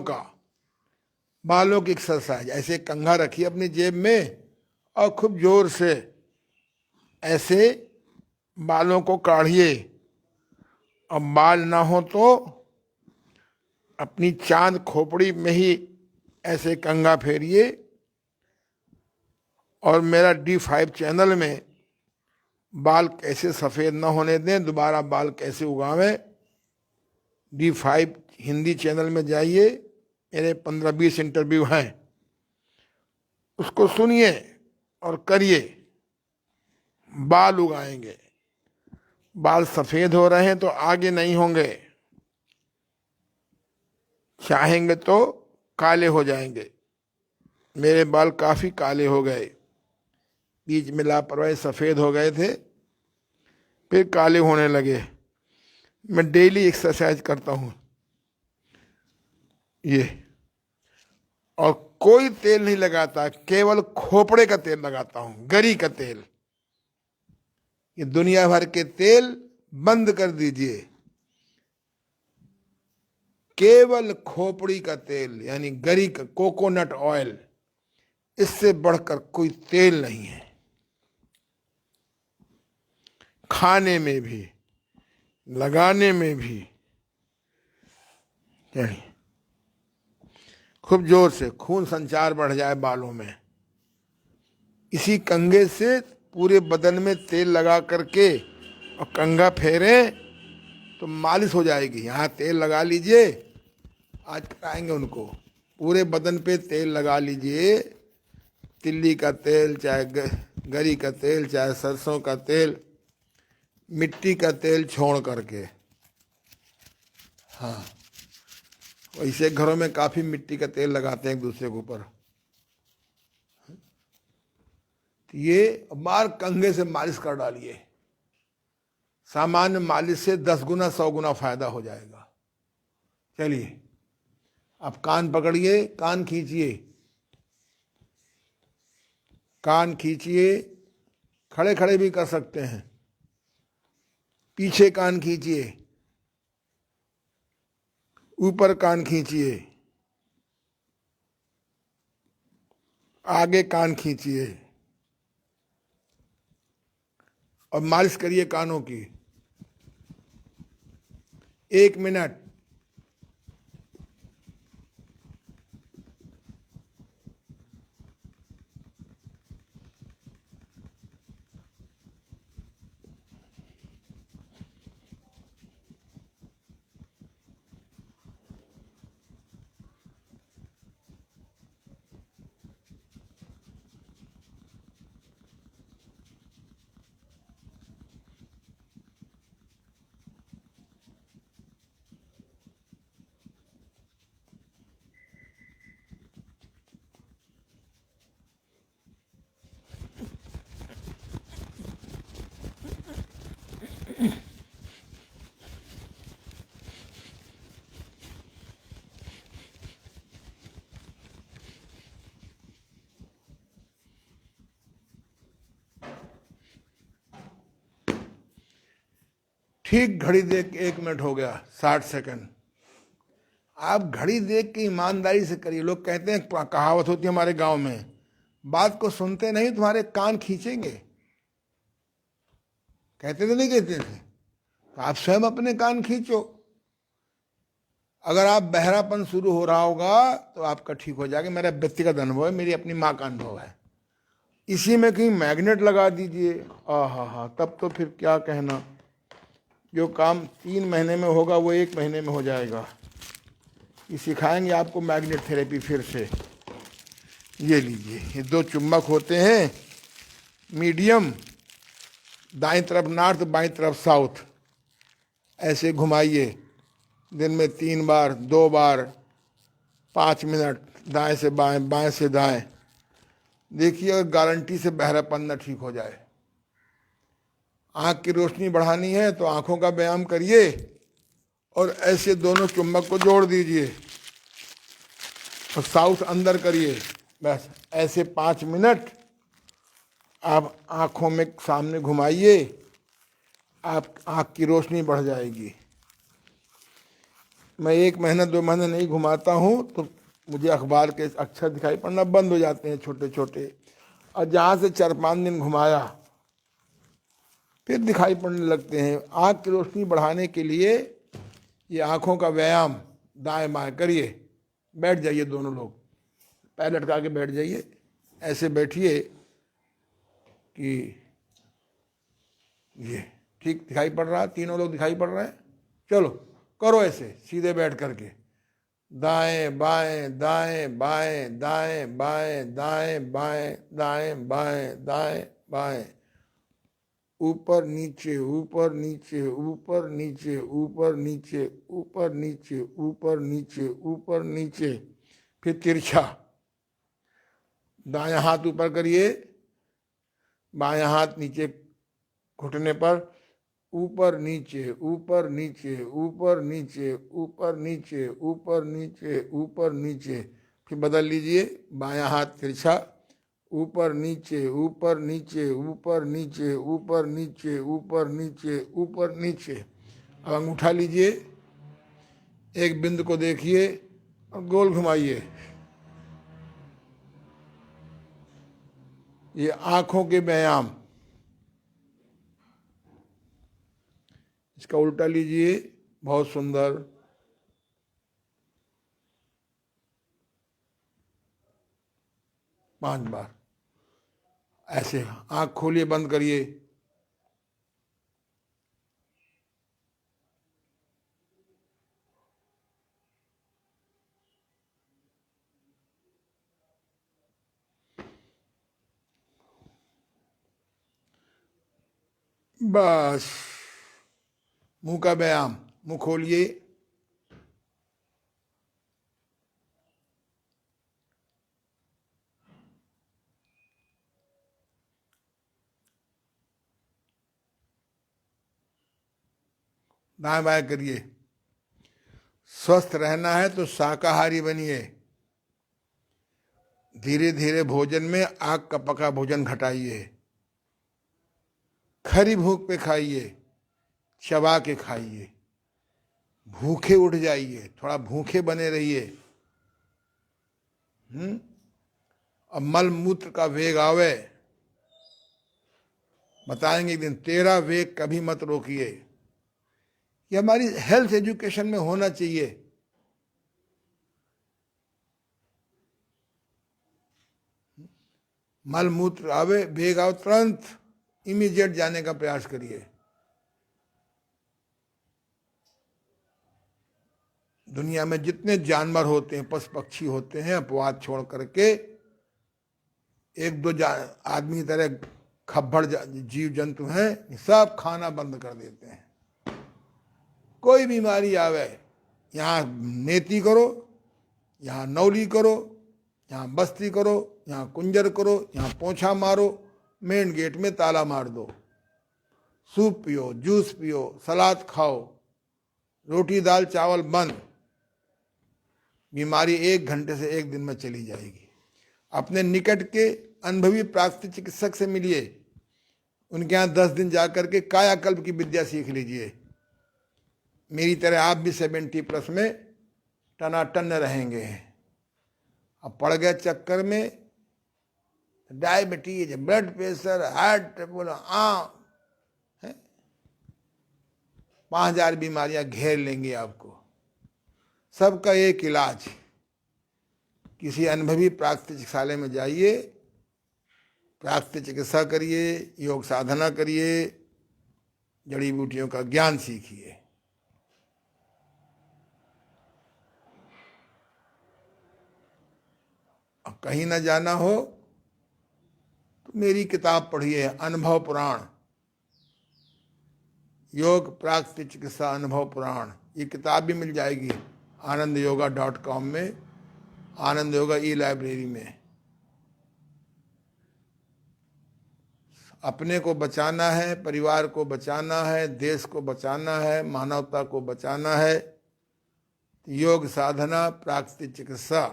की एक्सरसाइज। ऐसे कंघा रखिए अपनी जेब में और खूब जोर से ऐसे बालों को काढ़िए। और बाल ना हो तो अपनी चांद खोपड़ी में ही ऐसे कंघा फेरिए। और मेरा D5 चैनल में बाल कैसे सफ़ेद ना होने दें, दोबारा बाल कैसे उगावें, D5 हिंदी चैनल में जाइए। मेरे 15-20 इंटरव्यू हैं, उसको सुनिए और करिए। बाल उगाएंगे। बाल सफ़ेद हो रहे हैं तो आगे नहीं होंगे, चाहेंगे तो काले हो जाएंगे। मेरे बाल काफ़ी काले हो गए, बीच में लापरवाही सफ़ेद हो गए थे, फिर काले होने लगे। मैं डेली एक्सरसाइज करता हूँ ये, और कोई तेल नहीं लगाता, केवल खोपड़े का तेल लगाता हूँ, गरी का तेल। ये दुनिया भर के तेल बंद कर दीजिए, केवल खोपड़ी का तेल यानी गरी का कोकोनट ऑयल, इससे बढ़कर कोई तेल नहीं है। खाने में भी, लगाने में भी। खूब जोर से खून संचार बढ़ जाए बालों में। इसी कंघे से पूरे बदन में तेल लगा करके और कंघा फेरें तो मालिश हो जाएगी। यहाँ तेल लगा लीजिए, आज कराएंगे उनको। पूरे बदन पे तेल लगा लीजिए, तिल्ली का तेल, चाहे गरी का तेल, चाहे सरसों का तेल, मिट्टी का तेल छोड़ करके। हाँ, वैसे घरों में काफी मिट्टी का तेल लगाते हैं एक दूसरे के ऊपर। तो ये बार कंघे से मालिश कर डालिए, सामान्य मालिश से 10 गुना 100 गुना फायदा हो जाएगा। चलिए, अब कान पकड़िए, कान खींचिए, कान खींचिए, खड़े खड़े भी कर सकते हैं। पीछे कान खींचिए, ऊपर कान खींचिए, आगे कान खींचिए और मालिश करिए कानों की 1 मिनट। ठीक घड़ी देख के 1 मिनट हो गया, 60 सेकंड। आप घड़ी देख के ईमानदारी से करिए। लोग कहते हैं, कहावत होती है हमारे गांव में, बात को सुनते नहीं तुम्हारे कान खींचेंगे। कहते थे नहीं कहते थे? तो आप स्वयं अपने कान खींचो। अगर आप बहरापन शुरू हो रहा होगा तो आपका ठीक हो जाएगा। मेरा व्यक्तिगत अनुभव है, मेरी अपनी माँ का अनुभव है। इसी में कहीं मैग्नेट लगा दीजिए, हा, तब तो फिर क्या कहना। जो काम 3 महीने में होगा वो 1 महीने में हो जाएगा। ये सिखाएंगे आपको मैग्नेट थेरेपी फिर से। ये लीजिए, ये 2 चुंबक होते हैं, मीडियम, दाईं तरफ नॉर्थ, बाईं तरफ साउथ। ऐसे घुमाइए दिन में 3 बार, 2 बार, 5 मिनट, दाएं से बाएं, बाएं से दाएं। देखिए, अगर गारंटी से बहरापन न ठीक हो जाए। आंख की रोशनी बढ़ानी है तो आंखों का व्यायाम करिए और ऐसे दोनों चुंबक को जोड़ दीजिए और साउथ अंदर करिए। बस ऐसे 5 मिनट आप आंखों में सामने घुमाइए, आप आंख की रोशनी बढ़ जाएगी। मैं 1 महीना 2 महीने नहीं घुमाता हूँ तो मुझे अखबार के अक्षर दिखाई पड़ना बंद हो जाते हैं, छोटे छोटे। और जहाँ से 4-5 दिन घुमाया फिर दिखाई पड़ने लगते हैं। आँख की रोशनी बढ़ाने के लिए ये आँखों का व्यायाम दाएं बाएं करिए। बैठ जाइए, दोनों लोग पैर लटका के बैठ जाइए। ऐसे बैठिए कि ये ठीक दिखाई पड़ रहा है, तीनों लोग दिखाई पड़ रहे हैं। चलो करो ऐसे सीधे बैठ करके, दाएं बाएं दाएं बाएं दाएं बाएं दाएं बाएं दाएं बाएं दाएं बाएं, ऊपर नीचे ऊपर नीचे ऊपर नीचे ऊपर नीचे ऊपर नीचे ऊपर नीचे ऊपर नीचे। फिर तिरछा, दायां हाथ ऊपर करिए, बायां हाथ नीचे घुटने पर, ऊपर नीचे ऊपर नीचे ऊपर नीचे ऊपर नीचे ऊपर नीचे ऊपर नीचे। फिर बदल लीजिए, बायां हाथ तिरछा, ऊपर नीचे ऊपर नीचे ऊपर नीचे ऊपर नीचे ऊपर नीचे ऊपर नीचे। अब अंगूठा लीजिए, एक बिंदु को देखिए और गोल घुमाइए। ये आंखों के व्यायाम। इसका उल्टा लीजिए, बहुत सुंदर। पांच बार ऐसे आंख खोलिए, बंद करिए। बस मुंह का व्यायाम, मुंह खोलिए, दाएं बाएं करिए। स्वस्थ रहना है तो शाकाहारी बनिए। धीरे धीरे भोजन में आग का पका भोजन घटाइए। खरी भूख पे खाइए, चबा के खाइए। भूखे उठ जाइए, थोड़ा भूखे बने रहिए। अब मल मूत्र का वेग आवे, बताएंगे एक दिन, तेरा वेग कभी मत रोकिए। ये हमारी हेल्थ एजुकेशन में होना चाहिए। मल मूत्र आवे, वेग आओ, तुरंत इमीडिएट जाने का प्रयास करिए। दुनिया में जितने जानवर होते हैं, पशु पक्षी होते हैं, अपवाद छोड़ करके, एक दो आदमी तरह खब्बड़ जीव जंतु हैं, सब खाना बंद कर देते हैं। कोई बीमारी आवे, यहाँ नेति करो, यहाँ नौली करो, यहाँ बस्ती करो, यहाँ कुंजर करो, यहाँ पोछा मारो, मेन गेट में ताला मार दो। सूप पियो, जूस पियो, सलाद खाओ, रोटी दाल चावल बंद। बीमारी 1 घंटे से 1 दिन में चली जाएगी। अपने निकट के अनुभवी प्राकृतिक चिकित्सक से मिलिए, उनके यहाँ 10 दिन जाकर के कायाकल्प की विद्या सीख लीजिए। मेरी तरह आप भी 70+ में टनाटन रहेंगे। अब पड़ गए चक्कर में, diabetes, blood pressure, heart trouble, 5000 बीमारियां घेर लेंगी आपको। सबका एक इलाज, किसी अनुभवी प्राकृतिक चिकित्सालय में जाइए, प्राकृतिक चिकित्सा करिए, योग साधना करिए, जड़ी बूटियों का ज्ञान सीखिए। अब कहीं ना जाना हो तो मेरी किताब पढ़िए, अनुभव पुराण, योग प्राकृतिक चिकित्सा अनुभव पुराण। ये किताब भी मिल जाएगी anandyoga.com में, आनंद योगा ई-लाइब्रेरी में। अपने को बचाना है, परिवार को बचाना है, देश को बचाना है, मानवता को बचाना है, योग साधना, प्राकृतिक चिकित्सा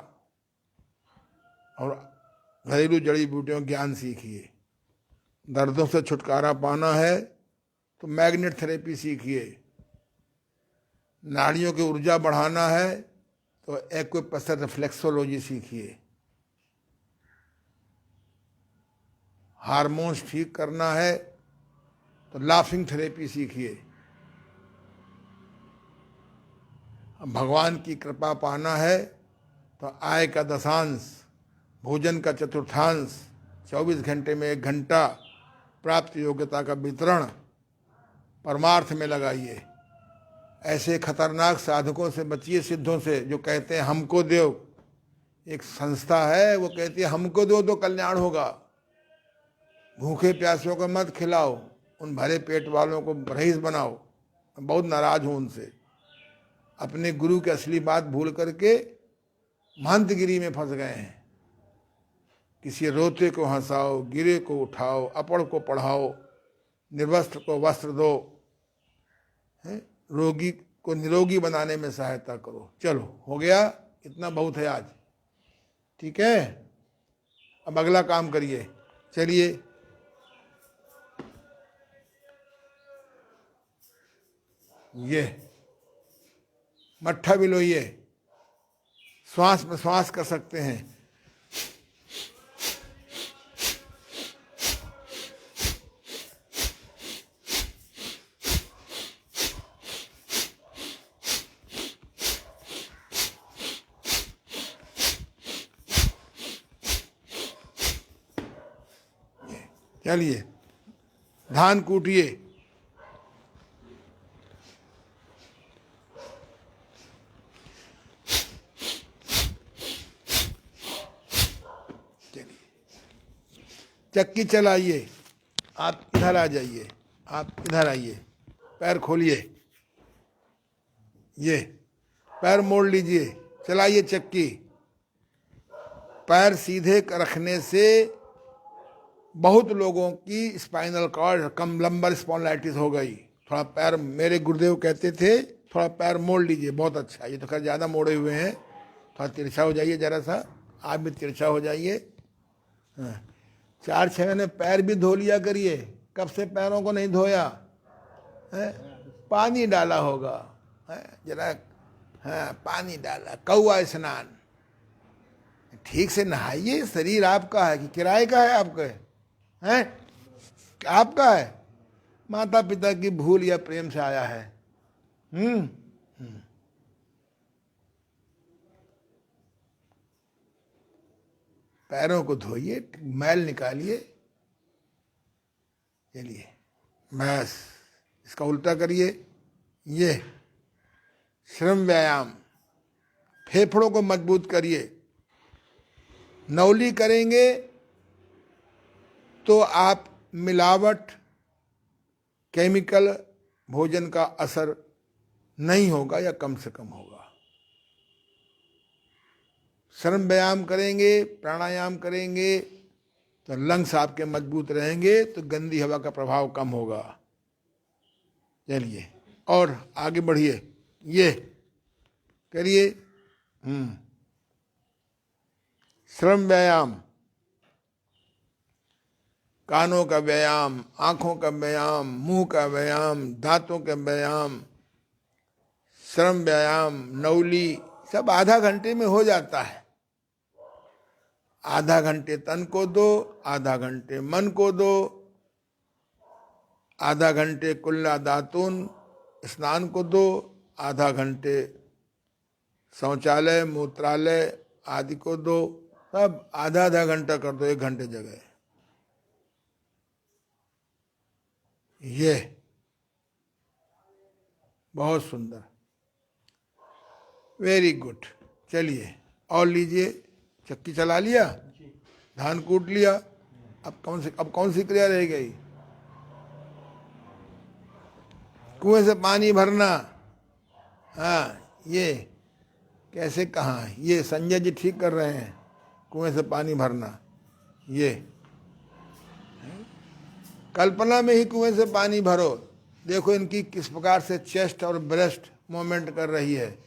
और घरेलू जड़ी बूटियों ज्ञान सीखिए। दर्दों से छुटकारा पाना है तो मैग्नेट थेरेपी सीखिए। नाड़ियों की ऊर्जा बढ़ाना है तो एक्यूप्रेशर रिफ्लेक्सोलॉजी सीखिए। हार्मोन्स ठीक करना है तो लाफिंग थेरेपी सीखिए। भगवान की कृपा पाना है तो आय का 10वांश, भोजन का 1/4, 24 घंटे में 1 घंटा प्राप्त योग्यता का वितरण परमार्थ में लगाइए। ऐसे खतरनाक साधकों से बचिए, सिद्धों से, जो कहते हैं हमको दो। एक संस्था है, वो कहती है हमको दो तो कल्याण होगा। भूखे प्यासों को मत खिलाओ, उन भरे पेट वालों को रईस बनाओ। मैं बहुत नाराज हूं उनसे। अपने गुरु की असली बात भूल करके महंतगिरी में फंस गए हैं। किसी रोते को हंसाओ, गिरे को उठाओ, अपढ़ को पढ़ाओ, निर्वस्त्र को वस्त्र दो, रोगी को निरोगी बनाने में सहायता करो। चलो हो गया, इतना बहुत है आज, ठीक है। अब अगला काम करिए, चलिए। ये मट्ठा भी लोइए, श्वास में श्वास कर सकते हैं। चलिए, धान कूटिए। चक्की चलाइए। आप इधर आ जाइए, आप इधर आइए, पैर खोलिए। ये पैर मोड़ लीजिए, चलाइए चक्की। पैर सीधे रखने से बहुत लोगों की स्पाइनल कॉर्ड कम, लंबर स्पॉन्डिलाइटिस हो गई। थोड़ा पैर, मेरे गुरुदेव कहते थे थोड़ा पैर मोड़ लीजिए, बहुत अच्छा। ये तो खैर ज़्यादा मोड़े हुए हैं, थोड़ा तिरछा हो जाइए, जरा सा आप भी तिरछा हो जाइए। हाँ। 4-6 महीने पैर भी धो लिया करिए। कब से पैरों को नहीं धोया है? पानी डाला होगा है जरा, हाँ पानी डाला, कौआ स्नान। ठीक से नहाइए। शरीर आपका है कि किराए का है? आपका है? आपका है। माता पिता की भूल या प्रेम से आया है। पैरों को धोइए, मैल निकालिए। चलिए बस, इसका उल्टा करिए। ये श्रम व्यायाम, फेफड़ों को मजबूत करिए। नौली करेंगे तो आप मिलावट, केमिकल भोजन का असर नहीं होगा या कम से कम होगा। श्रम व्यायाम करेंगे, प्राणायाम करेंगे तो लंग्स आपके मजबूत रहेंगे, तो गंदी हवा का प्रभाव कम होगा। चलिए और आगे बढ़िए, ये करिए। श्रम व्यायाम, कानों का व्यायाम, आंखों का व्यायाम, मुंह का व्यायाम, दांतों का व्यायाम, श्रम व्यायाम, नौली, सब आधा घंटे में हो जाता है। आधा घंटे तन को दो, आधा घंटे मन को दो, आधा घंटे कुल्ला दातुन स्नान को दो, आधा घंटे शौचालय मूत्रालय आदि को दो। सब आधा आधा घंटा कर दो, 1 घंटे जगह। ये बहुत सुंदर, वेरी गुड। चलिए और लीजिए। चक्की चला लिया, धान कूट लिया, अब कौन सी क्रिया रह गई? कुएं से पानी भरना। हाँ, ये कैसे, कहाँ? ये संजय जी ठीक कर रहे हैं, कुएं से पानी भरना। ये कल्पना में ही कुएं से पानी भरो। देखो इनकी किस प्रकार से चेस्ट और ब्रेस्ट मूवमेंट कर रही है।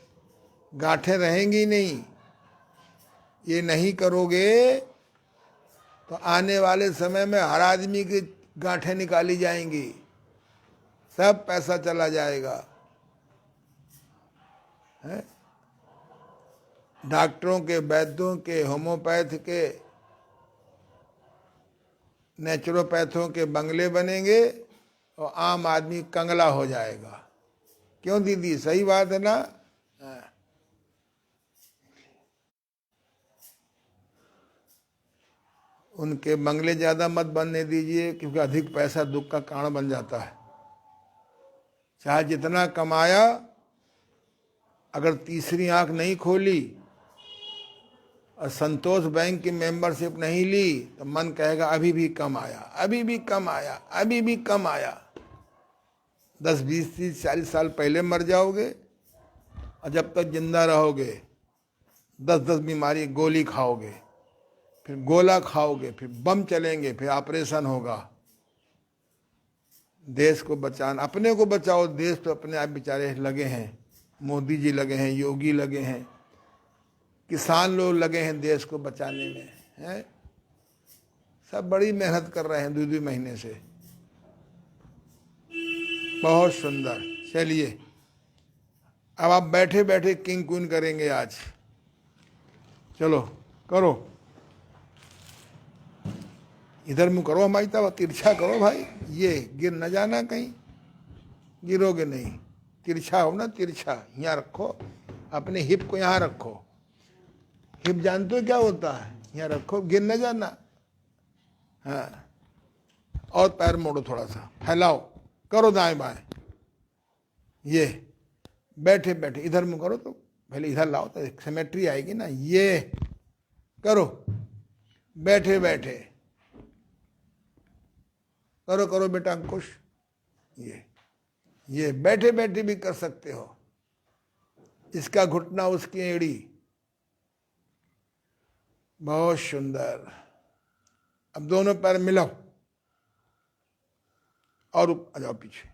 गांठें रहेंगी नहीं। ये नहीं करोगे तो आने वाले समय में हर आदमी की गांठें निकाली जाएंगी, सब पैसा चला जाएगा। है? डॉक्टरों के, वैद्यों के, होम्योपैथ के, नेचुरोपैथों के बंगले बनेंगे और आम आदमी कंगला हो जाएगा। क्यों दीदी, सही बात है ना? उनके बंगले ज़्यादा मत बनने दीजिए, क्योंकि अधिक पैसा दुख का कारण बन जाता है। चाहे जितना कमाया, अगर तीसरी आंख नहीं खोली और संतोष बैंक की मेंबरशिप नहीं ली तो मन कहेगा अभी भी कम आया, अभी भी कम आया, अभी भी कम आया। 10, 20, 30, 40 साल पहले मर जाओगे और जब तक जिंदा रहोगे 10-10 बीमारी, गोली खाओगे, फिर गोला खाओगे, फिर बम चलेंगे, फिर ऑपरेशन होगा। देश को बचाना, अपने को बचाओ। देश तो अपने आप बेचारे लगे हैं, मोदी जी लगे हैं, योगी लगे हैं, किसान लोग लगे हैं देश को बचाने में, हैं? सब बड़ी मेहनत कर रहे हैं 2-2 महीने से। बहुत सुंदर। चलिए अब आप बैठे बैठे किंग क्वीन करेंगे आज। चलो करो, इधर मुंह करो हमारी तरफ, तिरछा करो भाई। ये गिर न जाना कहीं, गिरोगे नहीं। तिरछा हो ना, तिरछा यहाँ रखो, अपने हिप को यहाँ रखो। हिप जानते हो क्या होता है? यहाँ रखो, गिर न जाना। हाँ, और पैर मोड़ो, थोड़ा सा फैलाओ, करो दाएं बाएं। ये बैठे बैठे इधर मुंह करो, तो पहले इधर लाओ तो सिमेट्री आएगी ना। ये करो, बैठे बैठे करो, करो बेटा अंकुश। ये बैठे बैठे भी कर सकते हो। इसका घुटना उसकी एड़ी। बहुत सुंदर। अब दोनों पैर मिलाओ और आ जाओ पीछे,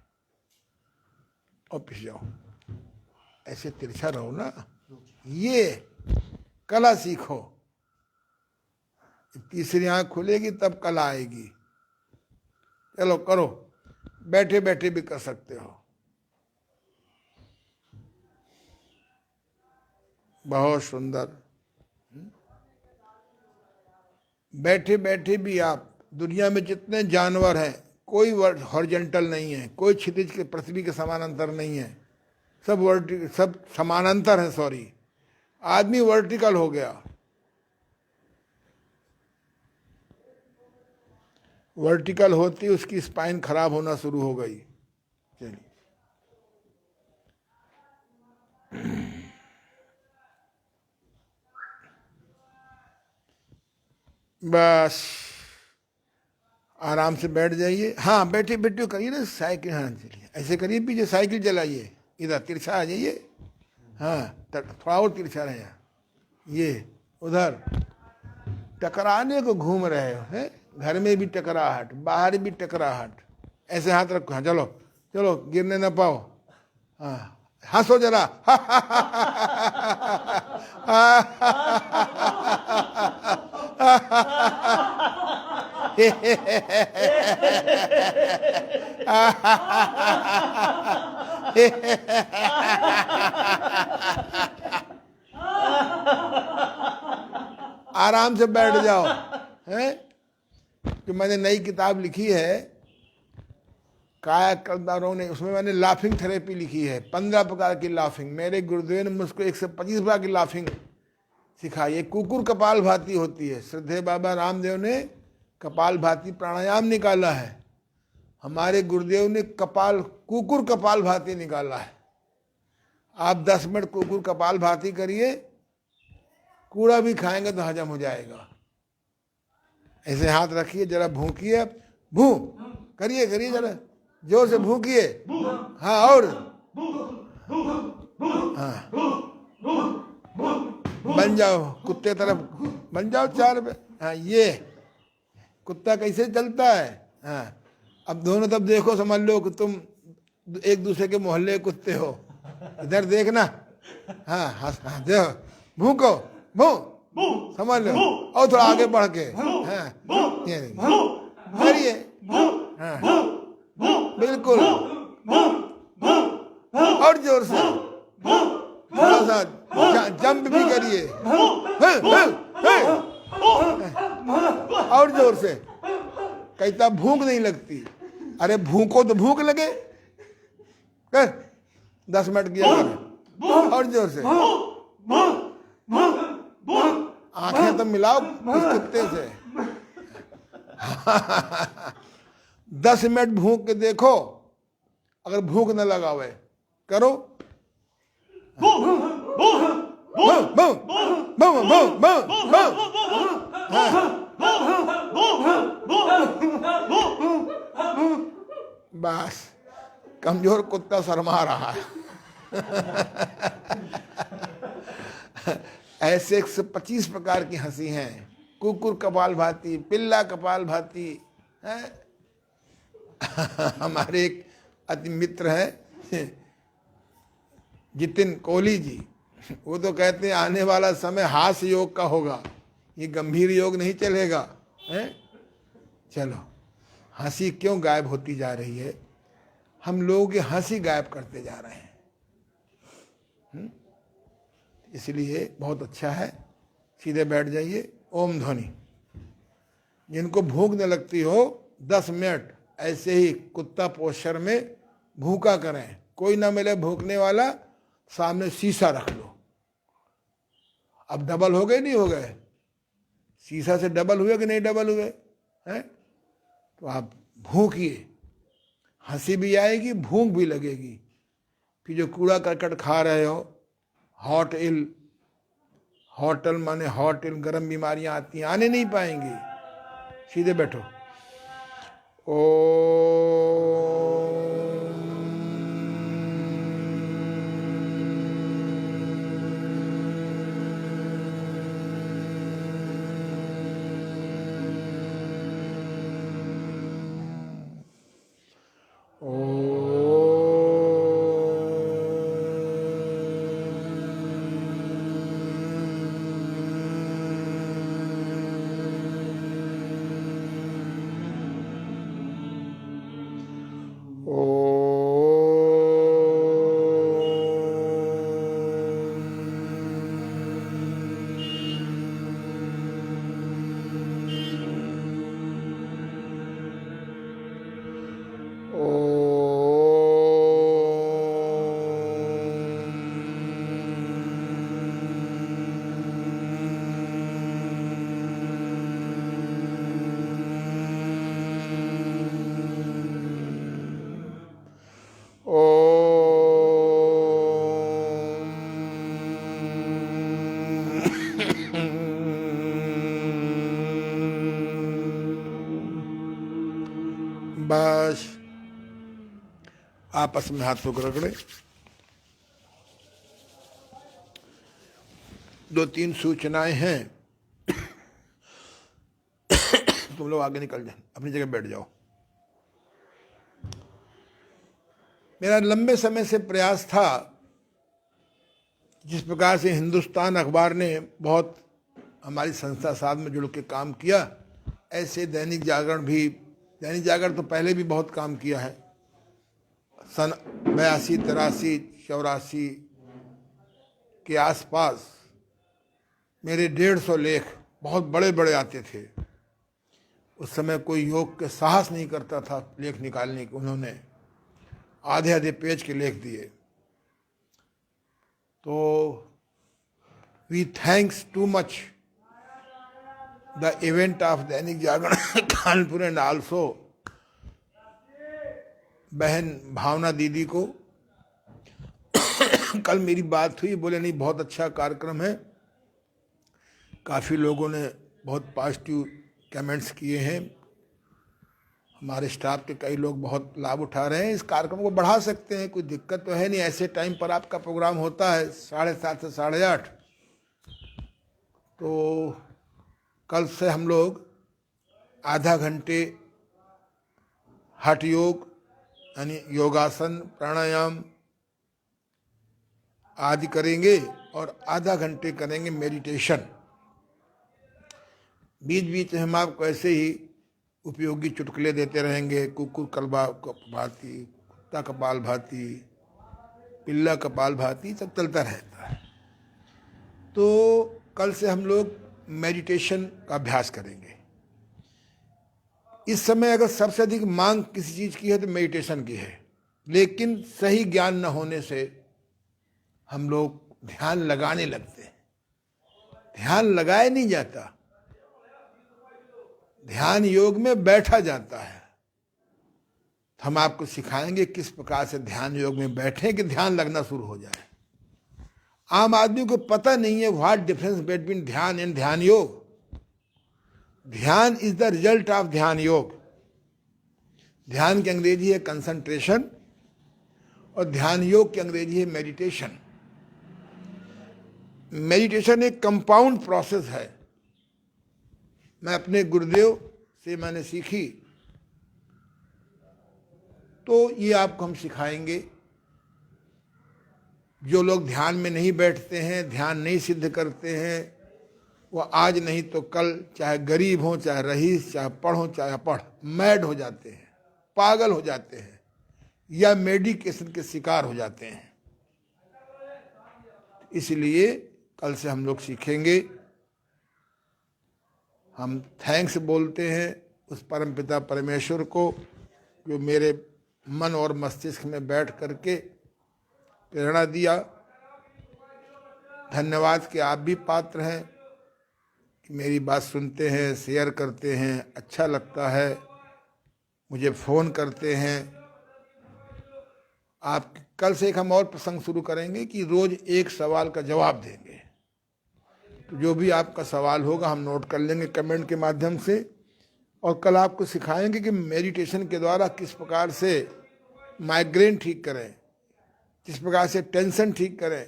और पीछे जाओ, ऐसे तिरछा रहो ना। ये कला सीखो। तीसरी आंख खुलेगी तब कला आएगी। चलो करो, बैठे बैठे भी कर सकते हो। बहुत सुंदर। बैठे बैठे भी आप, दुनिया में जितने जानवर हैं कोई हॉरिजॉन्टल नहीं है, कोई क्षितिज के पृथ्वी के समानांतर नहीं है, सब समानांतर है। सॉरी, आदमी वर्टिकल हो गया। वर्टिकल होती उसकी स्पाइन खराब होना शुरू हो गई। चलिए, बस आराम से बैठ जाइए। हाँ, बैठे बैठे करिए ना साइकिल। हाँ चलिए, ऐसे करिए, पीछे साइकिल चलाइए, इधर तिरछा आ जाइए। हाँ, थोड़ा और तिरछा रहे। ये उधर टकराने को घूम रहे हो, है? घर में भी टकराहट, बाहर भी टकराहट। ऐसे हाथ रखो। हाँ चलो चलो, गिरने ना पाओ। हाँ, हंसो जरा। आराम से बैठ जाओ। हैं? जो मैंने नई किताब लिखी है कायाकल्प ने, उसमें मैंने लाफिंग थेरेपी लिखी है। 15 प्रकार की लाफिंग। मेरे गुरुदेव ने मुझको 125 प्रकार की लाफिंग सिखाई है। कुकुर कपाल भाती होती है। श्रद्धेय बाबा रामदेव ने कपाल भाती प्राणायाम निकाला है। हमारे गुरुदेव ने कुकुर कपाल भाती निकाला है। आप 10 मिनट कुकुर कपाल भाती करिए, कूड़ा भी खाएंगे तो हजम हो जाएगा। ऐसे हाथ रखिए, जरा भूंकिए। भू करिए करिए, जरा जोर से भूंकिए। हाँ, और हाँ, बन जाओ कुत्ते तरफ, बन जाओ 4 पे। हाँ, ये कुत्ता कैसे चलता है। हाँ, अब दोनों तरफ देखो, समझ लो कि तुम एक दूसरे के मोहल्ले कुत्ते हो। इधर देखना। हाँ हाँ, देखो, भूको, भू समझ लो। और थोड़ा आगे बढ़ के। हाँ, ये करिए। हाँ, बिल्कुल, और जोर से, थोड़ा सा जंप भी करिए। और जोर से। कहता भूख नहीं लगती। अरे भूखो तो भूख लगे। कर 10 मिनट किया कर, और जोर से। आंखें तो मिलाओ इस कुत्ते से। 10 मिनट भूख के देखो। अगर भूख न लगावे, करो। बस, कमजोर कुत्ता शर्मा रहा है। ऐसे 125 प्रकार की हंसी हैं। कुकुर कपाल भाती, पिल्ला कपाल भाती है। हमारे एक अति मित्र है जितिन कोहली जी, वो तो कहते हैं आने वाला समय हास्य योग का होगा, ये गंभीर योग नहीं चलेगा। है? चलो, हंसी क्यों गायब होती जा रही है? हम लोग ये हंसी गायब करते जा रहे हैं। इसलिए बहुत अच्छा है, सीधे बैठ जाइए। ओम ध्वनि। जिनको भूख न लगती हो, 10 मिनट ऐसे ही कुत्ता पोस्चर में भूखा करें। कोई ना मिले भूखने वाला, सामने शीशा रख लो। अब डबल हो गए, नहीं हो गए? शीशा से डबल हुए कि नहीं डबल हुए? हैं? तो आप भूखिए, हंसी भी आएगी, भूख भी लगेगी। फिर जो कूड़ा करकट खा रहे हो, होटल माने हॉट इल, गर्म बीमारियां आती हैं, आने नहीं पाएंगी। सीधे बैठो। ओ आपस में हाथों को रगड़े। 2-3 सूचनाएं हैं। तुम लोग आगे निकल जाओ, अपनी जगह बैठ जाओ। मेरा लंबे समय से प्रयास था, जिस प्रकार से हिंदुस्तान अखबार ने बहुत हमारी संस्था साथ में जुड़ के काम किया, ऐसे दैनिक जागरण भी, दैनिक जागरण तो पहले भी बहुत काम किया है। सन 82, 83, 84 के आसपास मेरे 150 लेख बहुत बड़े बड़े आते थे। उस समय कोई योग के साहस नहीं करता था लेख निकालने के। उन्होंने आधे आधे पेज के लेख दिए। तो we thanks to much the event of Dainik Jagran Kanpur and also बहन भावना दीदी को। कल मेरी बात हुई, बोले नहीं बहुत अच्छा कार्यक्रम है, काफ़ी लोगों ने बहुत पॉजिटिव कमेंट्स किए हैं, हमारे स्टाफ के कई लोग बहुत लाभ उठा रहे हैं, इस कार्यक्रम को बढ़ा सकते हैं, कोई दिक्कत तो है नहीं। ऐसे टाइम पर आपका प्रोग्राम होता है 7:30 से 8:30। तो कल से हम लोग आधा घंटे हठ योग यानी योगासन प्राणायाम आदि करेंगे और आधा घंटे करेंगे मेडिटेशन। बीच बीच में हम आपको ऐसे ही उपयोगी चुटकुले देते रहेंगे। कुकुर कलबा भाती, कुत्ता कपाल भाती, पिल्ला कपाल भाती, सब चलता रहता है। तो कल से हम लोग मेडिटेशन का अभ्यास करेंगे। इस समय अगर सबसे अधिक मांग किसी चीज़ की है तो मेडिटेशन की है, लेकिन सही ज्ञान न होने से हम लोग ध्यान लगाने लगते हैं। ध्यान लगाया नहीं जाता, ध्यान योग में बैठा जाता है। हम आपको सिखाएंगे किस प्रकार से ध्यान योग में बैठें कि ध्यान लगना शुरू हो जाए। आम आदमी को पता नहीं है व्हाट डिफरेंस बिटवीन ध्यान एंड ध्यान योग। ध्यान इज द रिजल्ट ऑफ ध्यान योग। ध्यान की अंग्रेजी है कंसंट्रेशन और ध्यान योग की अंग्रेजी है मेडिटेशन। मेडिटेशन एक कंपाउंड प्रोसेस है। मैं अपने गुरुदेव से मैंने सीखी, तो ये आपको हम सिखाएंगे। जो लोग ध्यान में नहीं बैठते हैं, ध्यान नहीं सिद्ध करते हैं, वो आज नहीं तो कल, चाहे गरीब हो, चाहे रईस, चाहे पढ़ हो, चाहे अपढ़, मैड हो जाते हैं, पागल हो जाते हैं या मेडिकेशन के शिकार हो जाते हैं। इसलिए कल से हम लोग सीखेंगे। हम थैंक्स बोलते हैं उस परमपिता परमेश्वर को जो मेरे मन और मस्तिष्क में बैठ करके प्रेरणा दिया। धन्यवाद कि आप भी पात्र हैं कि मेरी बात सुनते हैं, शेयर करते हैं, अच्छा लगता है, मुझे फ़ोन करते हैं। आप कल से एक हम और प्रसंग शुरू करेंगे कि रोज़ एक सवाल का जवाब देंगे। तो जो भी आपका सवाल होगा हम नोट कर लेंगे कमेंट के माध्यम से, और कल आपको सिखाएंगे कि मेडिटेशन के द्वारा किस प्रकार से माइग्रेन ठीक करें, किस प्रकार से टेंशन ठीक करें,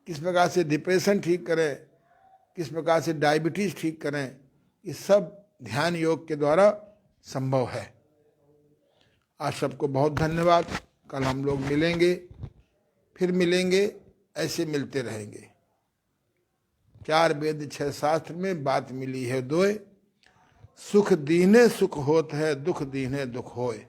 किस प्रकार से डिप्रेशन ठीक करें, किस प्रकार से डायबिटीज़ ठीक करें। ये सब ध्यान योग के द्वारा संभव है। आज सबको बहुत धन्यवाद। कल हम लोग मिलेंगे, फिर मिलेंगे, ऐसे मिलते रहेंगे। 4 वेद 6 शास्त्र में बात मिली है दोय, सुख दीने सुख होत है, दुख दीने दुख होय।